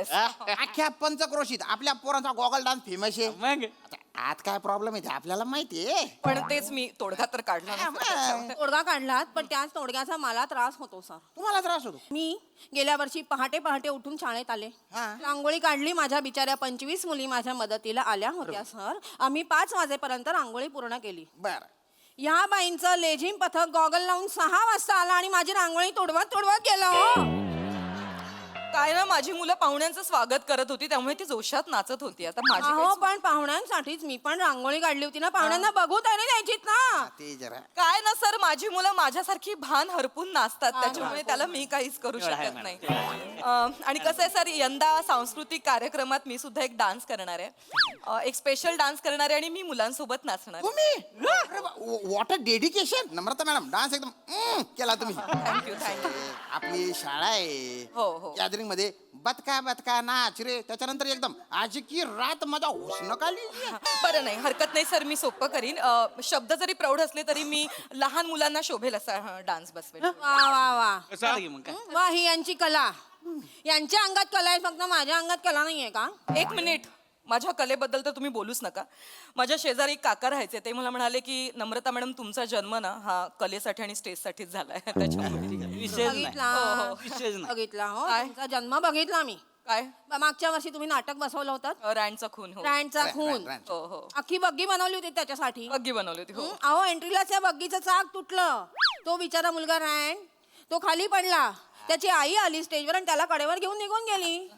अख्ख्या पंचक्रोशीत आपल्या पोरांचा गॉगल डान्स फेमस आहे.
मग
आता आत काय प्रॉब्लेम आहे ते आपल्याला माहितीये.
पण तेच मी तोडगा तर काढला नसता.
तोडगा काढलात पण त्याच तोडग्याचा मला त्रास होतो सर.
तुम्हाला त्रास होतो.
मी गेल्या वर्षी पहाटे पहाटे उठून शाळेत आले. रांगोळी काढली. माझ्या बिचाऱ्या 25 मुली माझ्या मदतीला आल्या होत्या सर. आम्ही 5 वाजेपर्यंत रांगोळी पूर्ण केली.
बर
या बाईंचं लेझिम पथक गॉगल लावून 6 वाजता आला आणि माझी रांगोळी तोडवत गेलं हो.
काय ना माझी मुलं पाहुण्यांचं स्वागत करत होती त्यामुळे ती जोशात नाचत होती. आता माझी
हो
काही
पण पाहुण्यांसाठीच मी पण रांगोळी काढली होती ना. पाहुण्यांना बघू तरी द्यायचीत ना.
ते जरा
काय ना सर माझी मुलं माझ्यासारखी भान हरपून नाचतात त्याच्यामुळे त्याला मी काहीच करू शकत नाही. आणि कसं आहे सर यंदा सांस्कृतिक कार्यक्रमात मी सुद्धा एक डान्स करणार आहे. एक स्पेशल डान्स करणार आहे आणि मी मुलांसोबत नाचणार आहे.
तुम्ही what a dedication. Namrata madam dance एकदम केला तुम्ही.
Thank you thank you.
आपली शाळा आहे
हो.
गॅदरिंग मध्ये बतका बतका नाच रे. त्याच्यानंतर एकदम आज की रात माझा हुस्न काली.
बरं नाही हरकत नाही सर मी सोपं करीन. शब्द जरी प्रौढ असले तरी मी लहान मुलांना शोभेल असा डान्स बसवेल.
वा वा वा
चालेल की मग काय.
वा ही यांची कला. यांच्या अंगात कला आहे फक्त माझ्या अंगात कला नाहीये का?
एक मिनिट माझ्या कलेबद्दल तर तुम्ही बोलूच नका. माझ्या शेजारी एक काका राहायचे ते मला म्हणाले की नम्रता मॅडम तुमचा जन्म ना हा कलेसाठी आणि स्टेजसाठीच झालाय त्याच्यामुळे
विषयच नाही.
बघितला
विषयच नाही.
बघितला हो
काय?
तुमचा जन्म बघितला मी.
काय
मागच्या वर्षी तुम्ही नाटक बसवलं होतं
रँडचा खून हो
रँडचा खून.
रँड.
हो हो
अख्खी बग्गी बनवली होती त्याच्यासाठी.
बग्गी बनवली होती हो.
अहो एंट्रीलाच या बग्गीचं चाक तुटलं. तो बिचारा मुलगा रँड तो खाली पडला. त्याची आई आली स्टेजवर आणि त्याला कडेवर घेऊन निघून गेली.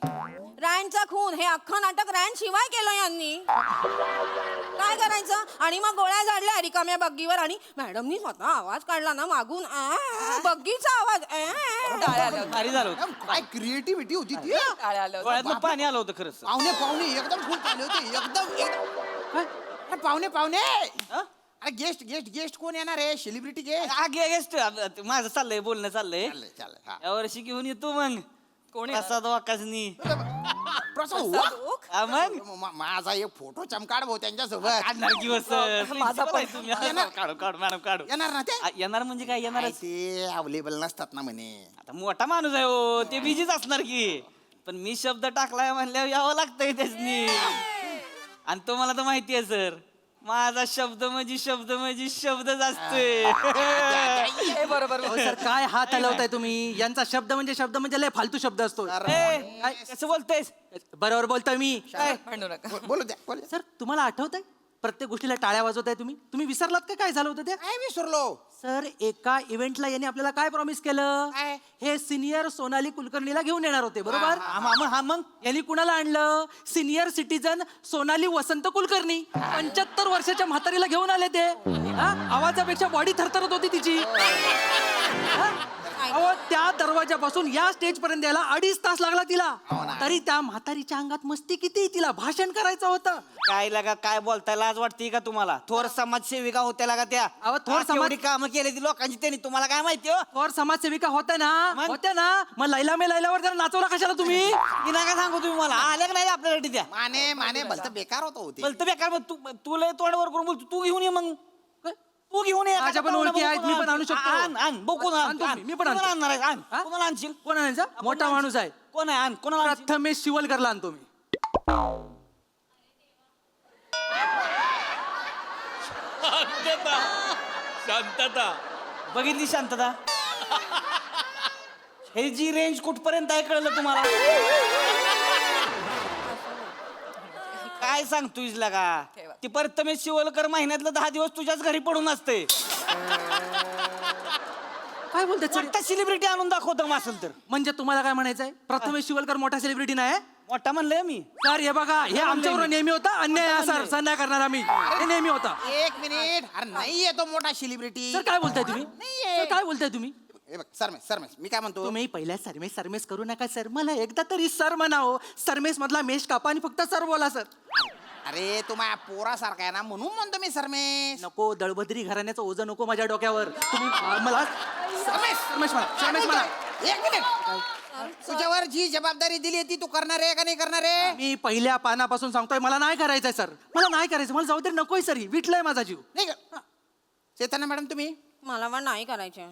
रँडचा खून हे अख्खं नाटक रँड शिवाय केलं यांनी. काय करायचं. आणि मग गोळ्या झाडल्या रिकाम्या बग्गीवर आणि मॅडमनी स्वतः आवाज काढला ना मागून बग्गीचा आवाज
टाळ्या आल्या होत्या.
भारी झालं होतं.
मॅडम, काय क्रिएटिव्हिटी होती ती.
टाळ्या आल्या होत्या.
डोळ्यातनं पाणी आलं होतं खरंच.
पाहुणे एकदम फुल चालले होते. एकदम अरे पाहुणे अरे गेस्ट कोण येणार आहे. Celebrity guest.
गेस्ट माझं चाललंय बोलणं चाललंय.
चाललंय हा.
या वर्षी घेऊन येतो मग
कोण येणार?
प्रसाद वाकासनी.
प्रसाद
ओक?
हा मग
माझा एक फोटो चमकाड भाऊ त्यांच्यासोबत.
काढणार की बस
माझा पण.
तुम्ही काढू मॅडम काढू.
येणार ना ते.
येणार म्हणजे काय येणार
काय ते अवेलेबल नसतात ना म्हणे.
आता मोठा माणूस आहे हो ते बिझीच असणार की. पण मी शब्द टाकलाय म्हणल्यावर यावं लागतंय त्यासनी. आणि तो मला तर माहिती आहे सर माझा शब्द म्हणजे शब्दच असतोय.
हे बरोबर
अहो, सर काय हात हलवताय तुम्ही. यांचा शब्द म्हणजे लय फालतू शब्द असतो.
ए, कसं बोलतेस.
बरोबर बोलतोय मी.
म्हणू नका.
बोलू द्या.
सर तुम्हाला आठवतंय प्रत्येक गोष्टीला टाळ्या वाजवताय तुम्ही विसरलात का काय झालं होतं ते.
काय विसरलो.
सर एका इव्हेंटला यांनी आपल्याला काय प्रॉमिस केलं.
काय?
हे सिनियर सोनाली कुलकर्णीला घेऊन येणार होते बरोबर.
हा मग
यांनी कुणाला आणलं. सिनियर सिटीजन सोनाली वसंत कुलकर्णी. 75 वर्षाच्या म्हातारीला घेऊन आले ते. हा? आवाजापेक्षा बॉडी थरथरत होती तिची. हा? अहो त्या दरवाजापासून या स्टेज पर्यंत यायला 2.5 तास लागला तिला. तरी त्या म्हातारीच्या अंगात मस्ती किती. तिला भाषण करायचं होतं.
काय लागा काय बोलताय लाज वाटते का तुम्हाला. थोर समाजसेविका होत्या लागा त्या.
अहो, थोर समाज-
कामं केली ती लोकांची त्यांनी तुम्हाला काय माहिती हो.
और समाजसेविका होत्या
मग?
ना मग लैला मे लैलावर जरा नाचवला कशाला तुम्ही.
की नका सांगू तुम्ही मला आल्या का नाही आपल्यासाठी त्या.
माने भलतं बेकार होतं होते.
बोलतं बेकार मग तू लय तोंडवर करून बोलतो. तू घेऊन ये मग. तू घेऊन ये.
माझ्या पण ओळखी आहेत, मी पण आणू शकतो.
आण बघू ना.
आणतो मी पण आणतो.
कोणाला आणणार आहे आण.
हा?
कोणाला आणशील.
कोण आणायचा. मोठा माणूस आहे.
कोण आहे आण. कोणाला आणशील?
प्रथमेश शिवलकरला आणतो मी.
शांतता.
बघितली शांतता. हे जी रेंज कुठपर्यंत आहे कळलं तुम्हाला. काय सांगतोय लगा. ती प्रथमेश शिवलकर महिन्यातलं 10 दिवस तुझ्याच घरी पडून असते.
काय बोलतात सर.
मोठा सेलिब्रिटी आणून दाखवतो मग असेल तर.
म्हणजे तुम्हाला काय म्हणायचंय प्रथमेश शिवलकर मोठा सेलिब्रिटी नाही.
मोठा म्हणलंय मी.
सर हे बघा हे आमच्यावर नेहमी होता अन्याय आहे, सर सर नाही करणार आम्ही. हे नेहमी होता.
1 मिनिट. अरे नाहीये तो मोठा सेलिब्रिटी.
सर काय बोलताय तुम्ही.
नाहीये.
सर काय बोलताय तुम्ही.
हे बघ सरमेश मी काय म्हणतो
तुम्ही पहिल्या सरमेस करू नका सर. मला एकदा तरी सर म्हणावं. सरमेस मधला मेश कापा आणि फक्त सर बोला सर.
अरे तू माझ्या पोरासारखा आहे ना म्हणून म्हणतो मी सरमेश.
नको, दळभद्री घराण्याचं ओझं नको माझ्या डोक्यावर. तुम्ही मला सरमेश म्हणा.
एक मिनिट, तुझ्यावर जी जबाबदारी दिली ती तू करणार आहे का नाही करणार आहे?
मी पहिल्या पानापासून सांगतोय मला नाही करायचंय सर. मला नाही करायचं. मला जाऊ दे, नकोय सर. विटलाय माझा जीव.
नाही का चेतना मॅडम तुम्ही?
मला पण नाही करायचे.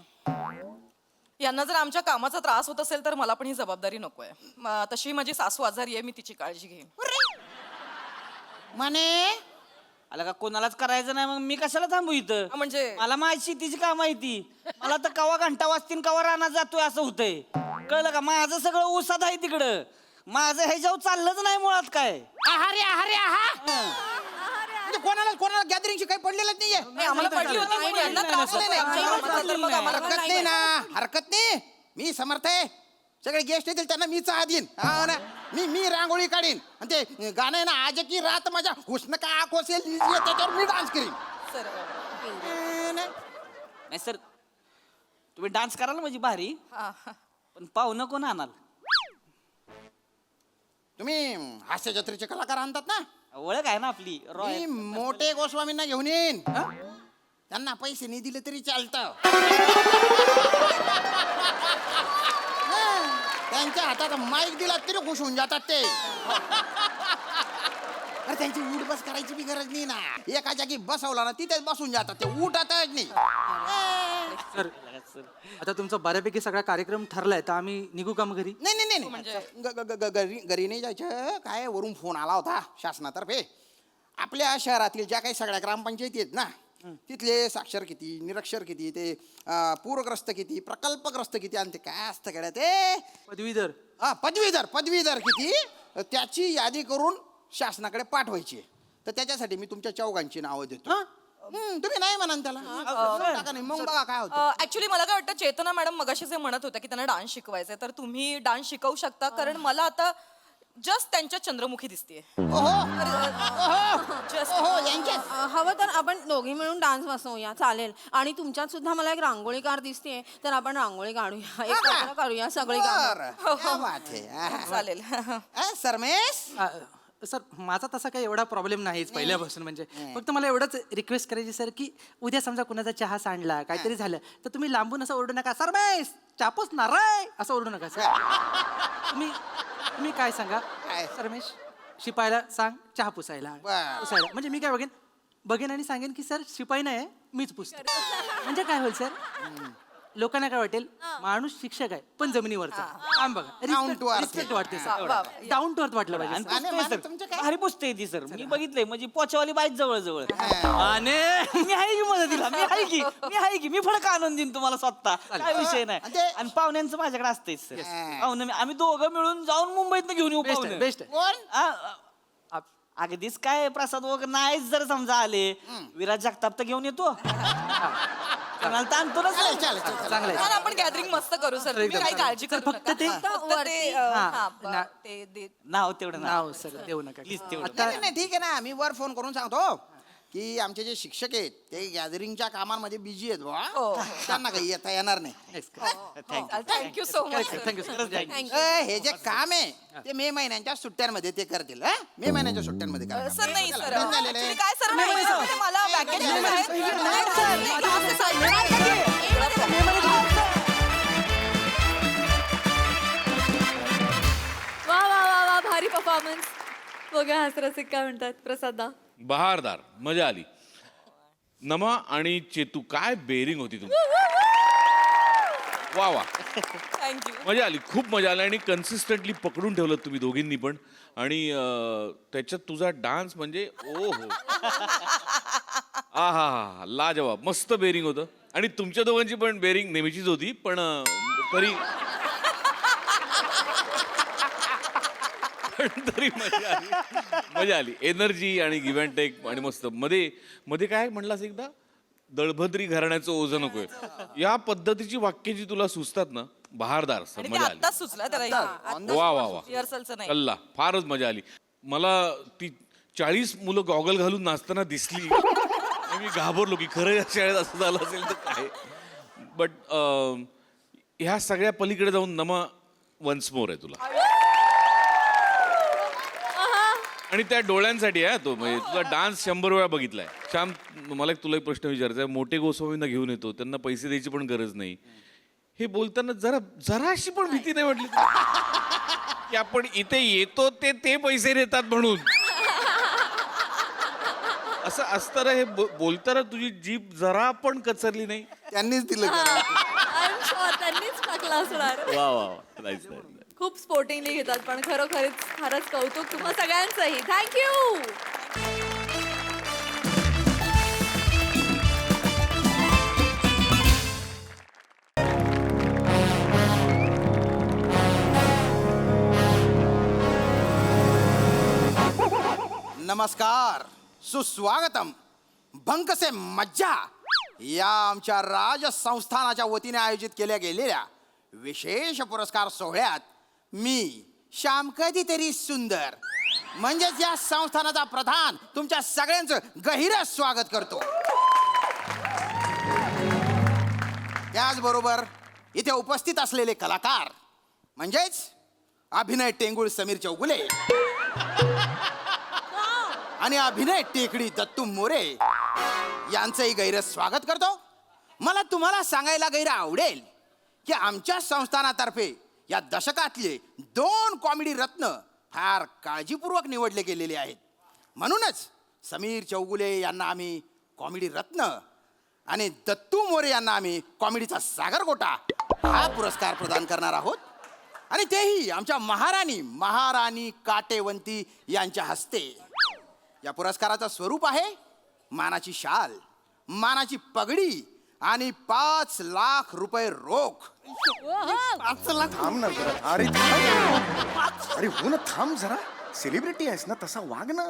यांना जर आमच्या कामाचा त्रास होत असेल तर मला पण ही जबाबदारी नकोय. तशी माझी सासू आजारी आहे, मी तिची काळजी घेईन.
म्हणे
आला का कोणालाच करायचं नाही मग मी कशाला थांबू इथं?
म्हणजे
मला माझी शेतीची काम आहे ती. मला तर कवा घंटा वाजतीन कवा रानात जातोय असं होतंय. कळलं का? माझं सगळं ऊसात आहे तिकडं. माझं ह्याच्यावर चाललंच नाही मुळात काय.
आहारे आहारे आहा म्हणजे कोणाला गॅदरिंगची काही पडलेलंच नाहीये.
नाही, आम्हाला पडली होती म्हणून यांना त्रास होतोय. आमच्या कामाचा तर मग आम्हाला
हरकत नाही ना, हरकत नाही. मी समर्थ आहे. सगळे गेस्ट येतील त्यांना मी चहा देईन. हा ना, मी रांगोळी काढीन आणि ते गाणं आहे ना आज की रात माझ्या हुस्न का आंखों से लीजिए त्याच्यावर मी डान्स करीन.
सर
नाही सर, तुम्ही डान्स कराल म्हणजे भारी,
हा.
पण पाहुणं कोण आणाल?
तुम्ही हास्य जत्रेचे कलाकार आणतात ना,
ओळख आहे ना आपली
मी
रॉय.
मोठे गोस्वामींना घेऊन येईन. त्यांना पैसे नाही दिले तरी चालतं. त्यांच्या हातात माईक दिला तरी खुश होऊन जातात ते. अरे त्यांची उठ बस करायची बी गरज नाही ना. एका जागी बसवला ना तिथेच बसून जातात ते, उठतच नाही.
सर आता तुमचा बऱ्यापैकी सगळा कार्यक्रम ठरलाय तर आम्ही निघू का मग घरी?
नाही घरी नाही जायचं. काय वरून फोन आला होता शासनातर्फे. आपल्या शहरातील ज्या काही सगळ्या ग्रामपंचायती आहेत ना, तिथले साक्षर किती, निरक्षर किती, ते पूरग्रस्त किती, प्रकल्पग्रस्त किती, आणि ते काय असतं गड्या ते
पदवीधर.
हा पदवीधर किती, त्याची यादी करून शासनाकडे पाठवायची. तर त्याच्यासाठी मी तुमच्या चौघांची नावं देतो. तुम्ही नाही म्हणाल त्याला टाका नाही, मग बघा काय होतं.
ऍक्च्युली मला काय वाटतं, चेतना मॅडम मगाशी जे म्हणत होत्या की त्यांना डान्स शिकवायचंय, तर तुम्ही डान्स शिकवू शकता. कारण मला आता जस्ट त्यांच्या चंद्रमुखी दिसतीये.
हवं तर आपण दोघी मिळून डान्स बसवूया, चालेल. आणि तुमच्यात सुद्धा मला एक रांगोळीकार दिसते, तर आपण रांगोळी काढूया, एकत्र करूया सगळी कामं.
बरं, क्या बात है.
चालेल.
सरमेश
सर माझा तसा काही एवढा प्रॉब्लेम नाहीच पहिल्यापासून. म्हणजे फक्त मला एवढंच रिक्वेस्ट करायची सर की उद्या समजा कुणाचा चहा सांडला काहीतरी झालं तर तुम्ही लांबून असं ओरडू नका, सरमेश चापूस नाराय असं ओरडू नका सर. तुम्ही काय सांगा, सरमेश शिपायला सांग चहा पुसायला. म्हणजे मी काय बघेन आणि सांगेन की सर शिपाई नाही मीच पुसतो. म्हणजे काय होईल सर, लोकांना काय वाटेल माणूस शिक्षक आहे पण जमिनीवरचा. काम बघा, रिस्पेक्ट वाटते सर. डाऊन टू अर्थ वाटलं पाहिजे.
भारी पुसते ती सर, मी बघितलंय. म्हणजे पोचवाली बाईच जवळ आणि मी आहे की मदतीला, मी आहे की मी फडक आणून देईन तुम्हाला स्वतः, काय विषय नाही. आणि पाहुण्यांचं माझ्याकडे असतेच सर. पाहुणे आम्ही दोघं मिळून जाऊन मुंबईत घेऊन येऊ पाहुणे.
बेस्ट
अगदीच काय प्रसाद वगैरे नाहीच जर समजा आले, विराज जगताप तर घेऊन येतो. आणतो ना सर.
चांगलं आहे.
छान, आपण गॅदरिंग मस्त करू सर. तुम्ही काही काळजी करू
फक्त
नका.
ते-
फक्त ते,
ना-
ते
नाव तेवढं
नाव सर देऊ नका
प्लीज तेवढं.
नाही ठीक आहे ना, मी वर फोन करून सांगतो की आमचे जे शिक्षक आहेत ते गॅदरिंगच्या कामांमध्ये बिझी आहेत बा, त्यांना काही येता येणार नाही.
Thank you so much.
Thank you sir.
हे जे काम आहे ते मे महिन्यांच्या सुट्ट्यांमध्ये ते करतील. मे महिन्याच्या सुट्ट्यांमध्ये करा.
सर नाही सर,
बंद झालेलं आहे.
Actually काय सर, नाही सर, मला
वा वा वा वा, भारी परफॉर्मन्स. बघा हास्यरसिक काय म्हणतात. प्रसादा
बहारदार, मजा आली. नमा आणि चेतू काय बेरिंग होती तुमची. वा वा,
थँक्यू.
मजा आली, खूप मजा आली. आणि कन्सिस्टंटली पकडून ठेवलं तुम्ही दोघींनी पण. आणि त्याच्यात तुझा डान्स म्हणजे ओ हो, हा लाजवाब, मस्त बेरिंग होतं. आणि तुमच्या दोघांची पण बेरिंग नेहमीचीच होती, पण तरी मजा आली. एनर्जी आणि गिव्ह अँड टेक आणि मस्त. मध्ये काय म्हणलास एकदा, दळभद्री घराण्याचं ओझं नकोय, या पद्धतीची वाक्य जी तुला सुचतात ना, बहारदार सर,
आणि ते
मजा आली.
आत्ताच सुचलं त्याला.
वा वा वा,
रिहर्सलचं नाही.
कल्ला, फारच मजा आली. मला ती 40 मुलं गॉगल घालून नाचताना दिसली आणि मी घाबरलो की खरं या शाळेत असं झालं असेल तर काय. बट ह्या सगळ्या पलीकडे जाऊन नमा वन्स मोर आहे तुला. आणि त्या डोळ्यांसाठी आहे तो, म्हणजे तुझा डान्स 100 वेळा बघितलाय. श्याम, मला तुला एक प्रश्न विचारायचा आहे. मोठे गोस्वामींना घेऊन येतो, त्यांना पैसे द्यायची पण गरज नाही. हे बोलताना जराशी पण भीती नाही वाटली की आपण इथे येतो ते पैसे देतात म्हणून? असं असताना हे बोलताना तुझी जीभ जरा पण कचरली नाही?
त्यांनीच दिलं करा.
I'm sure त्यांनीच टाकला असणार.
वा वा वा. Nice, nice.
खूप स्पोर्टिंगली घेतात, पण खरोखरीच फारच कौतुक तुम्हा सगळ्यांचंही. थँक्यू.
नमस्कार, सुस्वागतम. भंक से मज्जा या आमच्या राजसंस्थानाच्या वतीने आयोजित केल्या गेलेल्या विशेष पुरस्कार सोहळ्यात मी श्याम कधीतरी सुंदर म्हणजेच या संस्थानाचा प्रधान तुमच्या सगळ्यांचं गहिरं स्वागत करतो. त्याचबरोबर इथे उपस्थित असलेले कलाकार म्हणजेच अभिनय टेंगुळ समीर चौगुले आणि अभिनय टेकडी दत्तू मोरे यांचंही गैर स्वागत करतो. मला तुम्हाला सांगायला गैर आवडेल की आमच्या संस्थानातर्फे या दशकातले 2 कॉमेडी रत्न फार काळजीपूर्वक निवडले गेलेले आहेत. म्हणूनच समीर चौगुले यांना आम्ही कॉमेडी रत्न आणि दत्तू मोरे यांना आम्ही कॉमेडीचा सागरगोटा हा पुरस्कार प्रदान करणार आहोत. आणि तेही आमच्या महाराणी काटेवंती यांच्या हस्ते. या पुरस्काराचं स्वरूप आहे मानाची शाल, मानाची पगडी आणि 5 लाख रुपये रोख.
5 लाख? थांब ना जरा. अरे हो ना, थांब जरा. सेलिब्रिटी आहेस ना, तसा वाग ना.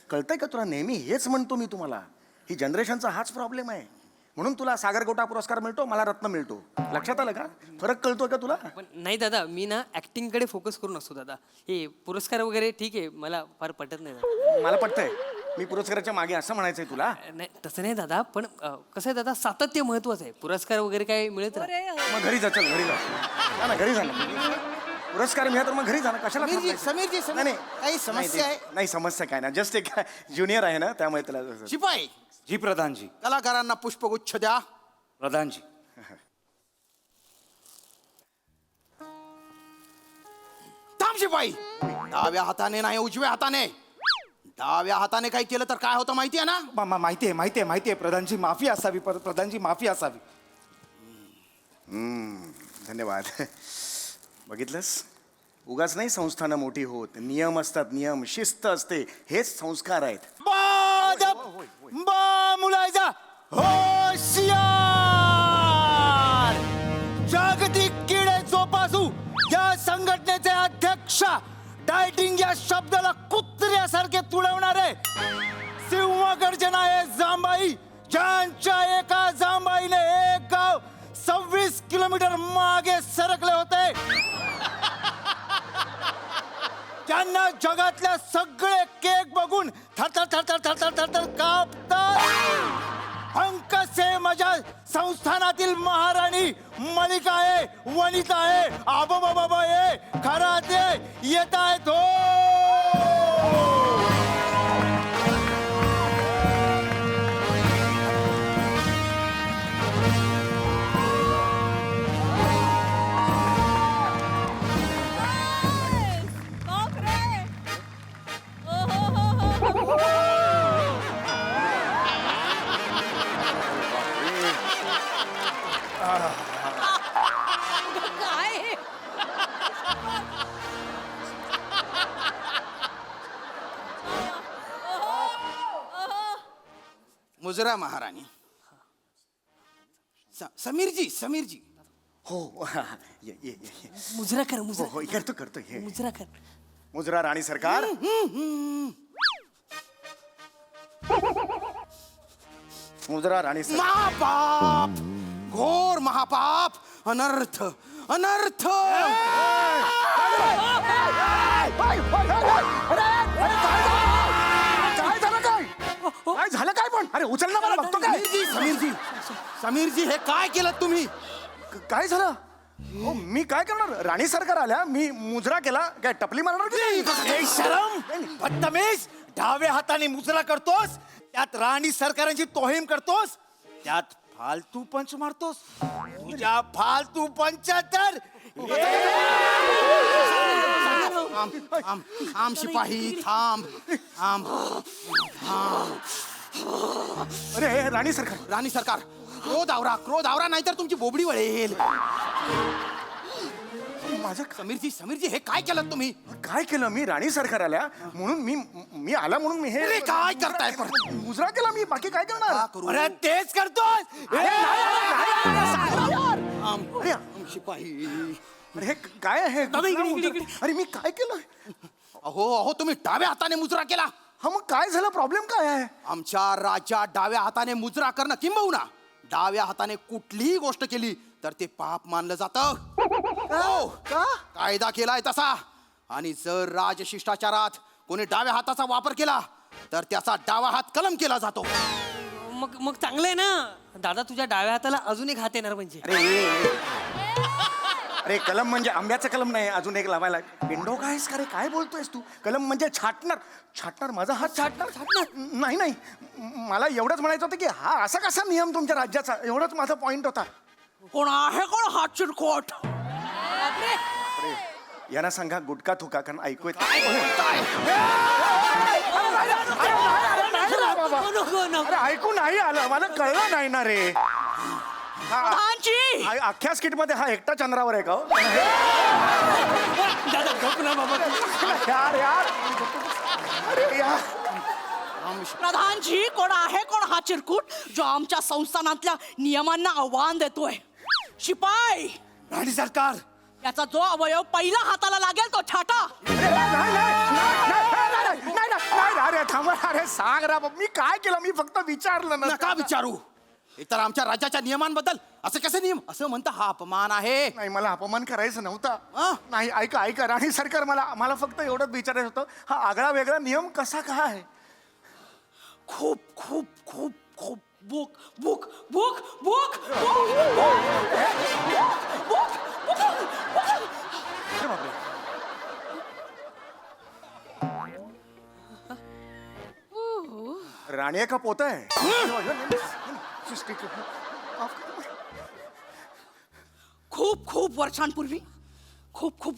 कळतंय का तुला? नेहमी हेच म्हणतो मी तुम्हाला. ही जनरेशनचा हाच प्रॉब्लेम आहे. म्हणून तुला सागरगोटा पुरस्कार मिळतो, मला रत्न मिळतो. लक्षात आलं का? फरक कळतोय का तुला?
पण नाही दादा, मी ना ऍक्टिंग कडे फोकस करून असतो दादा. हे पुरस्कार वगैरे ठीक आहे, मला फार पटत नाही दादा.
मला पटतंय. मी पुरस्काराच्या मागे असं म्हणायचंय तुला.
नाही तसं नाही दादा, पण कसं आहे दादा, सातत्य महत्वाचं आहे. पुरस्कार वगैरे काय मिळत नाही.
मग घरी जा, चल घरी जा. जा ना, घरी जा ना. पुरस्कार मिळा तर मग घरी जा ना. कशाला
समीरजी,
नाही,
काही समस्या आहे?
नाही समस्या काय ना, जस्ट एक ज्युनियर आहे ना, त्यामुळे त्याला.
शिपाई,
जी प्रधानजी.
कलाकारांना पुष्पगुच्छ द्या.
प्रधानजी.
थांब शिपाई. डाव्या हाताने नाही, उजव्या हाताने. डाव्या हाताने काही केलं तर काय होतं माहितीये ना?
माहितीये प्रधानजी. माफी असावी प्रधानजी, माफी असावी.
धन्यवाद. बघितलंस, उगाच नाही संस्थानं मोठी होत. नियम असतात, नियम, शिस्त असते. हेच संस्कार आहेत.
मुलायचा होशियार. जागतिक किडे जोपासू या संघटनेचे अध्यक्ष डायटिंग या शब्दाला कुत्र्यासारखे तुडवणारे सिंहगर्जना हे जांबाई, ज्यांच्या एका जांबाईने एक गाव 26 किलोमीटर मागे सरकले होते. त्यांना जगातल्या सगळे केक बघून थरथर थरथर थरथर थरथर कापतात. अंक से माझ्या संस्थानातील महाराणी मलिका आहे, वनिता आहे, आबोबाबा आहे, खरा ते येत आहेत हो. मुजरा महाराणी. समीरजी.
हो, ये.
मुजरा कर, मुजरा.
हो, करतो हे.
मुजरा कर.
मुजरा राणी सरकार. मुजरा राणी सरकार.
महापाप, घोर महापाप, अनर्थ.
काय झालं काय? पण अरे उचल ना, मला बघतो काय.
समीरजी, हे काय केलं तुम्ही?
काय झालं? हो मी काय करणार राणी सरकार आल्या मी मुजरा केला काय टपली मारणार की नाही?
ए, शरम बदतमीज डाव्या हाताने मुजरा करतोस त्यात राणी सरकारांची तोहीम करतोस त्यात फालतू पंच मारतोस तुझ्या फालतू पंच तर
थांब शिपाही थांब थांब
अरे राणी सरकार
राणी सरकार क्रोध आवरा नाहीतर तुमची बोबडी वळेल
माझं
समीरजी हे काय केलं तुम्ही
काय केलं मी राणी सरकार आल्या म्हणून मी आला म्हणून मी हे
अरे, काय करताय परत?
मुजरा केला मी बाकी काय करणार
अरे तेच करतोस
अरे
शिपाही
अरे हे काय आहे अरे मी काय केलं
अहो तुम्ही डाव्या हाताने मुजरा केला
हा मग काय झालं प्रॉब्लेम काय आहे
आमच्या राज्यात डाव्या हाताने मुजरा करणं किंबहुना डाव्या हाताने कुठलीही गोष्ट केली तर ते पाप मानलं जातं हो
का
कायदा केलाय तसा आणि जर राजशिष्टाचारात कोणी डाव्या हाताचा वापर केला तर त्याचा डावा हात कलम केला जातो
मग चांगलं आहे ना दादा तुझ्या डाव्या हाताला अजून एक हात येणार म्हणजे
अरे कलम म्हणजे आंब्याचं कलम नाही अजून एक लावायला विंडो कायस का रे काय बोलतोयस तू कलम म्हणजे छाटणार माझा हात छाटणार नाही मला एवढंच म्हणायचं होतं की हा असा कसा नियम तुमच्या राज्याचा एवढंच माझा पॉइंट होता
कोण आहे कोण हात चिरकोट
अरे यांना सांगा गुटखा थुका कारण ऐकू येत अरे ऐकू नाही आलं मला कळलं नाही ना रे अख्ख्या स्किट मध्ये हा एकटा चंद्रावर आहे का हो? यार अरे यार
प्रधानजी कोण आहे कोण हा चिरकुट जो आमच्या संस्थानातल्या नियमांना आव्हान देतोय शिपाई
राणी सरकार
याचा जो अवयव पहिला हाताला लागेल तो छाटा
नाही अरे थांबा अरे सांग रा मी काय केलं मी फक्त विचारलं ना
नका विचारू एकतर आमच्या राज्याच्या नियमांबद्दल असे कसे नियम असं म्हणता हा अपमान आहे
नाही मला अपमान करायचं नव्हता
हा?
नाही ऐका राणी सरकार मला फक्त एवढंच विचारायचं होतं हा आगळा वेगळा नियम कसा काय
खूप खूप खूप खूप बुक बुक बुक बुक
अरे बापरे राणी आहे का पोत आहे
खूप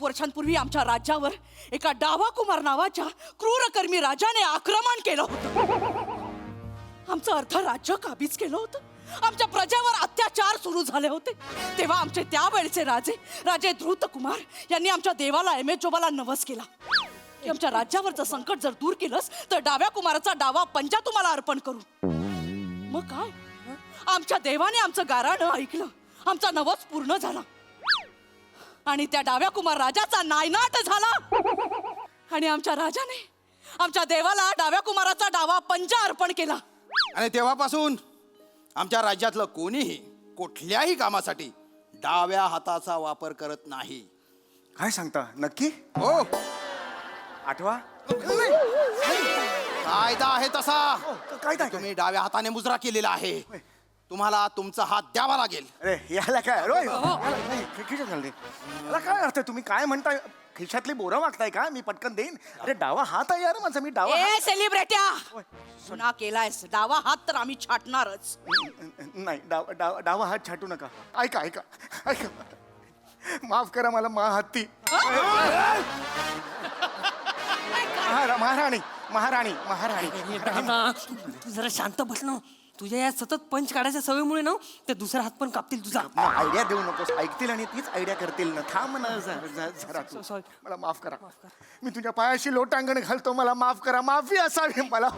वर्षांपूर्वी आमच्या राज्यावर एका डावा कुमार नावाच्या क्रूरकर्मी राजाने आक्रमण केलं होतं आमचं अर्ध राज्य काबीज केलं होतं आमच्या प्रजेवर अत्याचार सुरू झाले होते तेव्हा आमचे त्यावेळचे राजे द्रुत कुमार यांनी आमच्या देवाला एमेजोबाला नवस केला की आमच्या राज्यावरचं संकट जर दूर केलंस तर डाव्या कुमाराचा डावा पंजा तुम्हाला अर्पण करू मग काय आमच्या देवाने आमचं गाराणं ऐकलं आमचा नवस पूर्ण झाला आणि त्या डाव्या कुमार राजाचा नायनाट झाला आणि आमच्या राजाने आमच्या देवाला डाव्या कुमाराचा डावा पंजा अर्पण केला
आणि तेव्हापासून आमच्या राज्यातलं कोणीही कुठल्याही कामासाठी डाव्या हाताचा वापर करत नाही
काय सांगता नक्की
हो
आठवा
कायदा आहे तसा
काय
तुम्ही डाव्या हाताने मुजरा केलेला आहे तुम्हाला तुमचा हात द्यावा लागेल
अरे याला काय रोय खिशात घाल रे याला काय अर्थ आहे तुम्ही काय म्हणताय खिशातली बोरं मागताय का मी पटकन देईन अरे डावा हात आहे यार माझा मी डावा
ए सेलिब्रिट्या गुन्हा केलायस डावा हात तर आम्ही छाटणारच
नाही डावा हात छाटू नका ऐका माफ करा मला हत्ती महाराणी
तू जरा शांत बस ना तुझ्या या सतत पंच काढायच्या सवयीमुळे ना ते दुसरा हात पण कापतील तुझा
आयडिया देऊ नकोस ऐकतील आणि तीच आयडिया करतील ना थांब ना जरा तू. मला माफ करा मी तुझ्या पायाशी लोटांगण घालतो मला माफ करा माफी असावी मला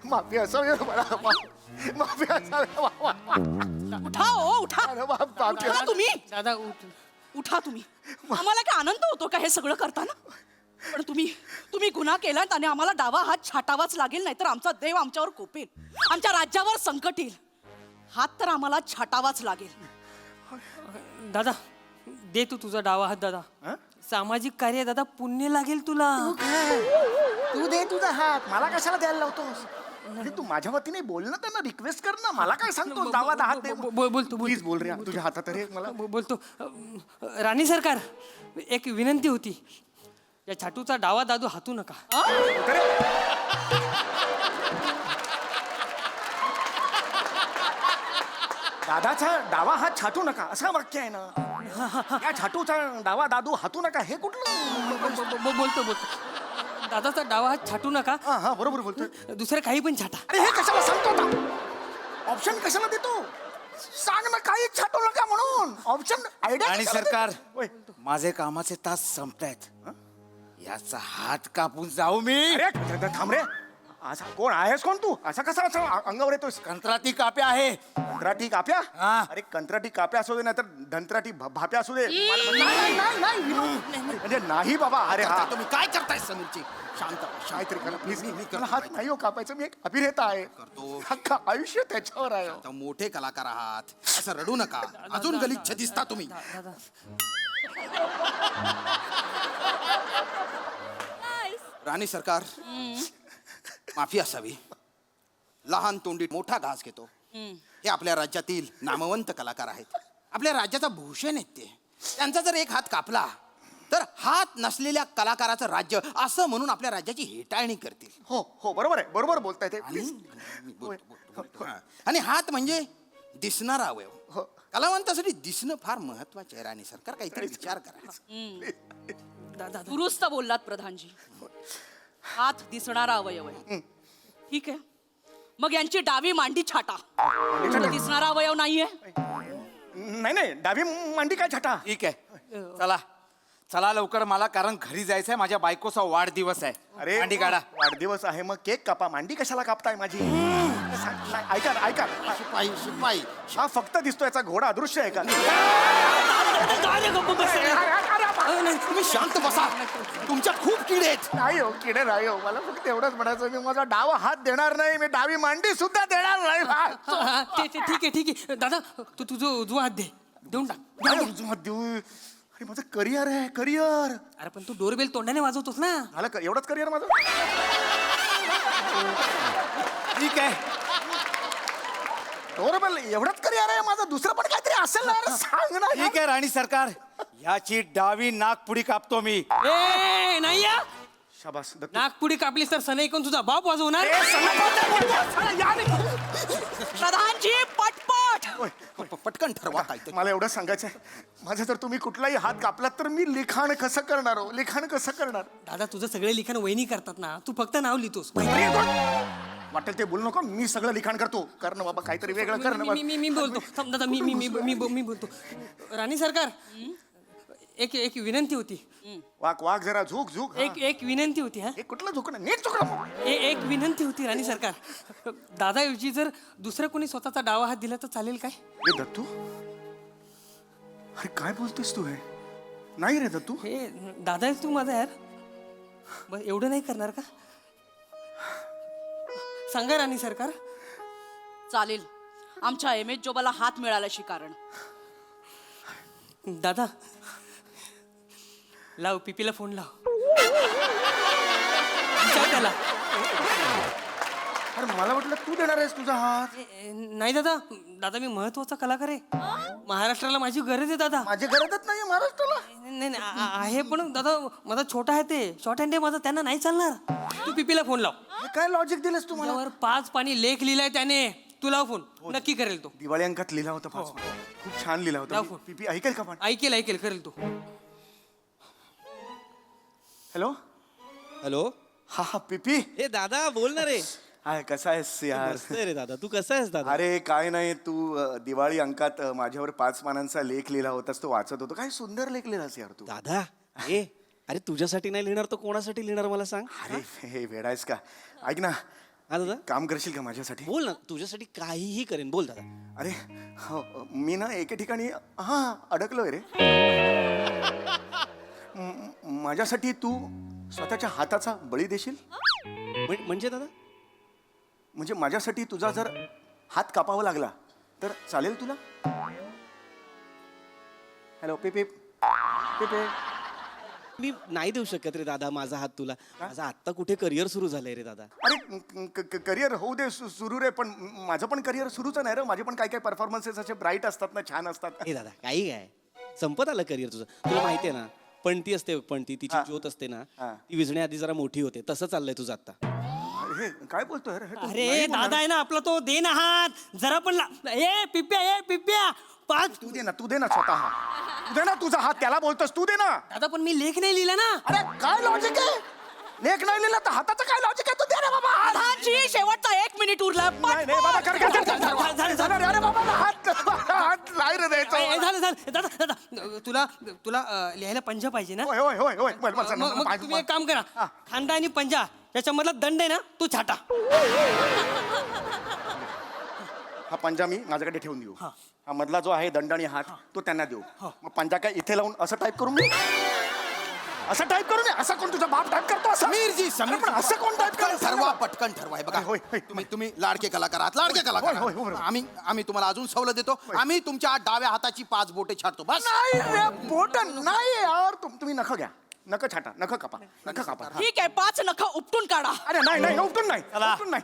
माफी असावी मला माफी असावी
उठा उठा तुम्ही
दादा
उठा तुम्ही आम्हाला काय आनंद होतो का हे सगळं करताना पण तुम्ही गुन्हा केलात आणि आम्हाला डावा हात छाटावाच लागेल नाही तर आमचा देव आमच्यावर कोपेल आमच्या राज्यावर संकट येईल हात तर आम्हाला छाटावाच लागेल
दादा दे तू तुझा डावा हात दादा सामाजिक कार्य दादा पुण्य लागेल तुला
तू दे तुझा हात मला कशाला द्यायला लावतोस अरे तू माझ्या वतीने बोल ना, त्यांना रिक्वेस्ट कर ना. मला काय सांगतो डावा हात दे.
बोलतो
प्लीज बोल रे, तुझ्या हातात रे मला.
बोलतो राणी सरकार, एक विनंती होती. या छाटूचा डावा दादू हातू नका.
दादाचा डावा हात छाटू नका असं वाक्य आहे ना. या छाटूचा डावा दादू हातू नका हे कुठलं?
बोलतो दादाचा डावा हात छाटू नका.
हा हा बरोबर बोलतोय.
दुसरं काही पण छाटा.
अरे हे कशाला सांगतो? ऑप्शन कशाला देतो? सांग ना, काही छाटू नका म्हणून ऑप्शन. आयडिया
आणि सरकार, माझे कामाचे तास संपतायत. याचा हात कापून जाऊ मी.
अरे थांब रे, असा कोण आहेस? कोण तू? असा कसा अंगावर येतोस?
कंत्राटी काप्या आहे.
कंत्राटी काप्या?
हा.
अरे कंत्राटी काप्या असू दे नाही तर धनत्राटी भाप्या असू दे. म्हणजे नाही बाबा. अरे हा
तुम्ही काय करताय समीरची? शांत व्हा,
काहीतरी करा प्लीज. मला हात नाही हो कापायचं. मी एक अभिनेता आहे. अख्खा आयुष्य त्याच्यावर आहे.
आता मोठे कलाकार आहात, असं रडू नका. अजून गलिच्छ दिसता तुम्ही. राणी सरकार, माफी असावी. लहान तोंडीत मोठा घास घेतो. हे आपल्या राज्यातील नामवंत कलाकार आहेत. आपल्या राज्याचा भूषण आहेत ते. त्यांचा जर एक हात कापला तर हात नसलेल्या कलाकाराचं राज्य असं म्हणून आपल्या राज्याची हेटाळणी करतील.
हो हो बरोबर आहे. बरोबर बोलताय ते.
आणि हात म्हणजे दिसणारा अवयव. कलावंतासाठी दिसणं फार महत्वाचं आहे. राणी सरकार, काहीतरी विचार करा.
दुरुस्त बोललात प्रधानजी. हात दिसणारा अवयव आहे. ठीक आहे, मग यांची डावी मांडी छाटा. दिसणारा अवयव नाहीये.
नाही नाही, डावी मांडी काय छाटा?
ठीक आहे, चला चला लवकर मला, कारण घरी जायचंय. माझ्या बायकोचा वाढदिवस आहे.
अरे
मांडी काढा.
वाढदिवस आहे मग केक कापा. मांडी कशाला कापताय माझी? ऐका ऐका,
शिपाई शिपाई
हा फक्त दिसतो, याचा घोडा अदृश्य आहे का?
तुम्ही शांत बसा. तुमच्यात खूप किडे आहेत.
नाही हो, किडे नाही हो. मला फक्त एवढंच म्हणायचं, मी माझा डावा हात देणार नाही. मी डावी मांडी सुद्धा देणार नाही.
ठीक आहे दादा, तू तुझं उजवा हात दे. देऊन टाक.
काय उजवा हात देऊ? अरे माझं करिअर आहे, करिअर.
अरे पण तू डोरबेल तोंडाने वाजवतोस ना.
झालं का? एवढंच करिअर माझं.
ठीक आहे,
बरोबर, एवढंच करिअर आहे माझं. दुसरं पण काहीतरी असेल ना. अरे सांग ना.
ठीक आहे राणी सरकार, याची डावी नागपुडी कापतो मी.
ए नाही या.
शाबास दत्तू.
नागपुडी कापलीस तर सनई कोण तुझा बाप वाजवणार.
प्रधानजी पटपट.
पटकन ठरवा काहीतरी.
मला एवढं सांगायचं आहे, माझं जर तुम्ही कुठलाही हात कापलात तर मी लिखाण कसं करणार हो? लिखाण कसं करणार?
दादा तुझं सगळे लिखाण वहिनी करतात ना, तू फक्त नाव लिहितोस.
वाटेल ते बोलू नको. मी सगळं लिखाण करतो. कर ना बाबा, काहीतरी वेगळं कर ना.
मी बोलतो. थांब दादा, मी बोलतो. राणी सरकार, एक विनंती होती.
वाक वाक जरा झुक झुक.
एक विनंती होती. हा,
हे कुठलं झुकणं? नीट झुकणं.
एक विनंती होती राणी सरकार. दादाऐवजी जर दुसरं कोणी स्वतःचा डावा हात दिला तर चालेल काय?
हे दत्तू, अरे काय बोलतोस तू? हे नाही रे दत्तू.
हे दादा आहेस तू माझा यार. बस एवढं नाही करणार का? सांगा राणी सरकार.
चालेल, आमच्या एम एच जोबाला हात मिळाल्याशी कारण.
दादा लाव, पिपीला फोन लाव. विचार त्याला.
अरे मला वाटलं तू देणार आहेस तुझा हात.
नाही दादा, दादा मी महत्वाचा कलाकार आहे. महाराष्ट्राला माझी गरज आहे दादा.
माझी गरजच नाही महाराष्ट्राला.
नाही आहे, पण दादा माझा छोटा आहे ते, शॉर्ट हँड आहे माझा, त्यांना नाही चालणार. तू पिपीला फोन लाव.
हे काय लॉजिक दिलंस तू मला?
त्यावर 5 पानी लेख लिहिलाय त्याने. तू लाव फोन, नक्की करेल तो.
दिवाळी अंकात लिहिला होता 5. खूप छान लिहिला होता.
लाव.
पीपी ऐकेल का पण?
ऐकेल करेल तो.
Hello
hello.
हा हा पीपी.
ए दादा बोल ना रे.
हाय, कसा आहेस यार?
मस्त आहे रे दादा. तू कसा आहेस दादा?
अरे काय नाही, तू दिवाळी अंकात माझ्यावर 5 पानांचा लेख लिहिला होतास, तो वाचत होतो. काय सुंदर लेख लिहिलास यार तू.
दादा ए, अरे तुझ्यासाठी नाही लिहिणार तो कोणासाठी लिहिणार मला सांग.
अरे हे वेडायस का? ऐक ना,
हा दादा
काम करशील का माझ्यासाठी?
बोल ना, तुझ्यासाठी काहीही करेन. बोल दादा.
अरे हो, मी ना एके ठिकाणी अडकलोय रे. माझ्यासाठी तू स्वतःच्या हाताचा बळी देशील?
म्हणजे दादा,
म्हणजे माझ्यासाठी तुझा जर हात कापावा लागला तर चालेल तुला? हॅलो पिप पिप पिप.
मी नाही देऊ शकत रे दादा माझा हात तुला. माझं आत्ता कुठे करिअर सुरू झालंय रे दादा.
अरे करिअर होऊ दे सुरू रे, पण माझं पण करिअर सुरूच नाही रे. माझे पण काय काय परफॉर्मन्सेस असे ब्राईट असतात ना, छान असतात.
हे दादा काही काय संपत आलं करिअर तुझं. तुला माहितीये ना पणती असते पणती तिची ज्योत असते ना ती विझण्याआधी जरा मोठी होते. तसं चाललंय तुझं आता.
हे काय बोलतोय रे? हे तू
अरे
नाही बोलणार.
दादा आहे ना आपला तो दे ना हात जरा पण ए पिप्या पाच.
तू दे ना स्वतः. तू दे ना तुझा हात, त्याला बोलतोस तू दे ना.
दादा पण मी लेख नाही लिहिला ना.
अरे काय लॉजिक आहे? लेख नाही लिहिला तर हाताचं काय लॉजिक आहे? तू दे ना बाबा हात.
दादाजी शेवटचा 1 मिनिट उरला.
नाही नाही बाबा कर. अरे बाबा हात नाही रे द्यायचं.
झालं दादा तुला लिहायला पंजा पाहिजे ना.
होय.
मग तुम्ही एक काम करा, खांदा आणि पंजा त्याच्यामधला दंड आहे ना तू छाटा.
हा पंजा मी माझ्याकडे ठेवून देऊ. हा मधला जो आहे दंड आणि हात तो त्यांना देऊ. मग पंजा काय इथे लावून असं टाईप करून मी असं कोण तुझा बाप टाईप करतो असं?
समीर
पण असं कोण टाईप करतो?
ठरवा पटकन ठरवा. हे बघा
होय.
तुम्ही लाडके कलाकार आहात, लाडके कलाकार
होय.
आहात. आम्ही तुम्हाला अजून सवलत देतो. आम्ही तुमच्या डाव्या हाताची 5 बोटे छाडतो बस.
नाही रे बोट नाही यार. तुम्ही नख घ्या, नख छाटा, नख कापा.
ठीक आहे 5 नख उपटून काढा.
अरे नाही उपटून नाही.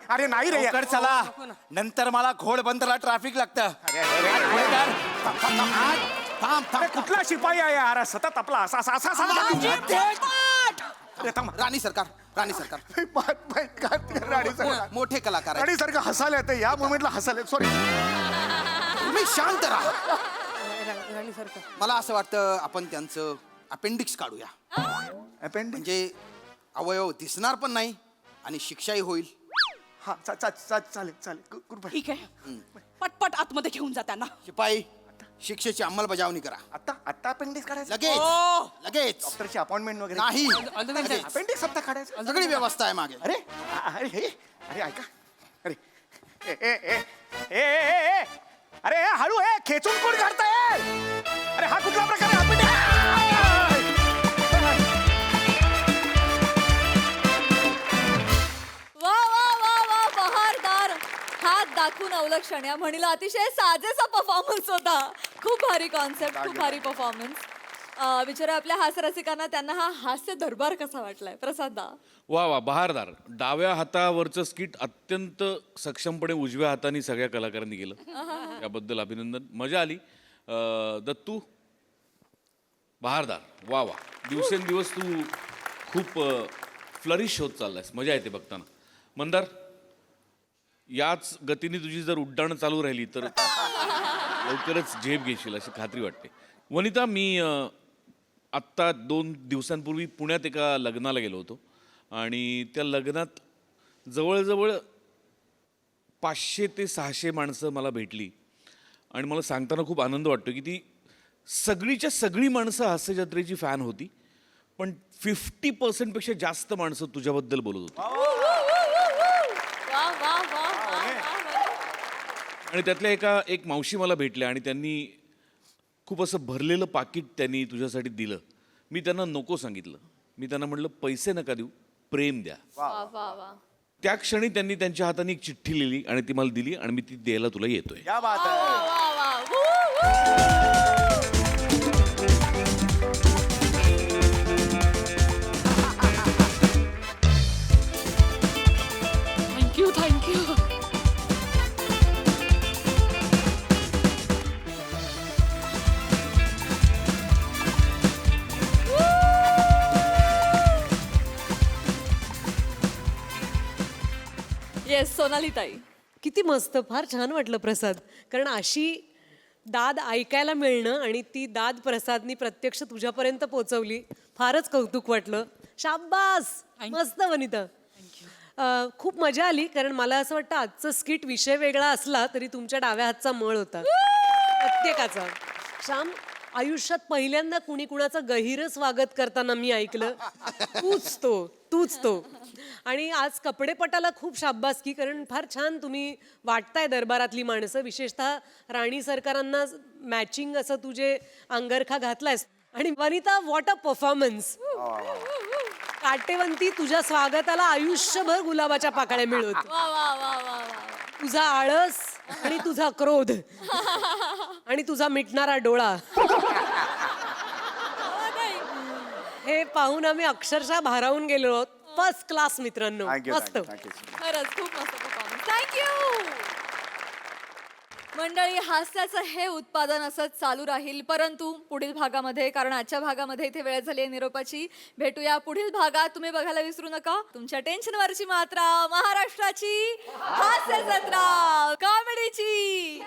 अरे नाही रे
लवकर चला, नंतर मला घोडबंदरला ट्रॅफिक लागतं.
अरे कुठला शिपाई आहे यार? सतत आपला असा
राणी सरकार मोठे कलाकार आहेत.
राणी सारखं हसायला येतं या मोमेंटला. हसायला सॉरी.
तुम्ही शांत राहा. मला असं वाटतं आपण त्यांचं अपेंडिक्स काढूया. म्हणजे अवयव दिसणार पण नाही आणि शिक्षाही होईल.
हा चालेल.
ठीक आहे पटपट आतमध्ये घेऊन जा त्यांना.
शिपाई शिक्षेची अंमलबजावणी करा.
आता अपेंडिक्स काढायचं?
लगेच
डॉक्टरची अपॉइंटमेंट वगैरे
नाही.
अपेंडिक्स आता काढायचं?
सगळी व्यवस्था आहे मागे.
अरे ऐका. अरे हळू खेचून कोण काढताय? अरे हा कुठला प्रकार आहे?
वा बहारदार. हात दाखवून अवलक्षण या म्हणीला अतिशय साजेसा परफॉर्मन्स होता. खूप भारी कॉन्सेप्ट, खूप भारी परफॉर्मन्स. विचारा आपल्या हास्यरसिकांना त्यांना हा हास्य दरबार कसा वाटलाय प्रसादा?
वा बहारदार. डाव्या हातावरचं स्किट अत्यंत सक्षमपणे उजव्या हाताने सगळ्या कलाकारांनी केलं. त्याबद्दल अभिनंदन. मजा आली. दत्तू बहारदार. वा दिवसेंदिवस तू खूप फ्लरिश होत चाललायस. मजा येते बघताना. मंदार याच गतीने तुझी जर उड्डाणं चालू राहिली तर लवकरच झेप घेशील अशी खात्री वाटते. वनिता मी आत्ता 2 दिवसांपूर्वी पुण्यात एका लग्नाला गेलो होतो आणि त्या लग्नात जवळजवळ 500 ते 600 माणसं मला भेटली आणि मला सांगताना खूप आनंद वाटतो की ती सगळीच्या सगळी माणसं हास्य जत्रेची फॅन होती, पण 50% पेक्षा जास्त माणसं तुझ्याबद्दल बोलत होती. आणि त्यातल्या एक मावशी मला भेटल्या आणि त्यांनी खूप असं भरलेलं पाकिट त्यांनी तुझ्यासाठी दिलं. मी त्यांना नको सांगितलं. मी त्यांना म्हटलं पैसे नका देऊ, प्रेम द्या. त्या क्षणी त्यांनी त्यांच्या हाताने एक चिठ्ठी लिहिली आणि ती मला दिली आणि मी ती द्यायला तुला येतोय.
क्या बात आहे.
थँक्यू.
येस सोनाली ताई.
किती मस्त, फार छान वाटलं प्रसाद. कारण अशी दाद ऐकायला मिळणं आणि ती दाद प्रसादनी प्रत्यक्ष तुझ्यापर्यंत पोहोचवली, फारच कौतुक वाटलं. शाब्बास. मस्त वनिता. खूप मजा आली. कारण मला असं वाटतं आजचं स्किट विषय वेगळा असला तरी तुमच्या डाव्या हातचा मळ होता प्रत्येकाचा. श्याम, आयुष्यात पहिल्यांदा कुणी कुणाचं गहिरं स्वागत करताना मी ऐकलं. तूच तो. आणि आज कपडेपटाला खूप शाब्बासकी. कारण फार छान तुम्ही वाटताय दरबारातली माणसं. विशेषतः राणी सरकारांना मॅचिंग असं तुझे अंगरखा घातलायस. आणि वनिता, व्हॉट अ परफॉर्मन्स. काटेवंती, तुझ्या स्वागताला आयुष्यभर गुलाबाच्या पाकळ्या मिळत. तुझा आळस आणि तुझा क्रोध आणि तुझा मिटणारा डोळा हे पाहून आम्ही अक्षरशः भारावून गेलो. फर्स्ट क्लास मित्रांनो, मस्त.
खरंच खूप मस्त परफॉर्मन्स. थँक्यू. मंडळी, हास्याचं हे उत्पादन असंच चालू राहील, परंतु पुढील भागामध्ये, कारण आजच्या भागामध्ये इथे वेळ झाली आहे निरोपाची. भेटूया पुढील भागात. तुम्ही बघायला विसरू नका तुमच्या टेन्शनवरची मात्रा, महाराष्ट्राची हास्य जत्रा, कॉमेडीची.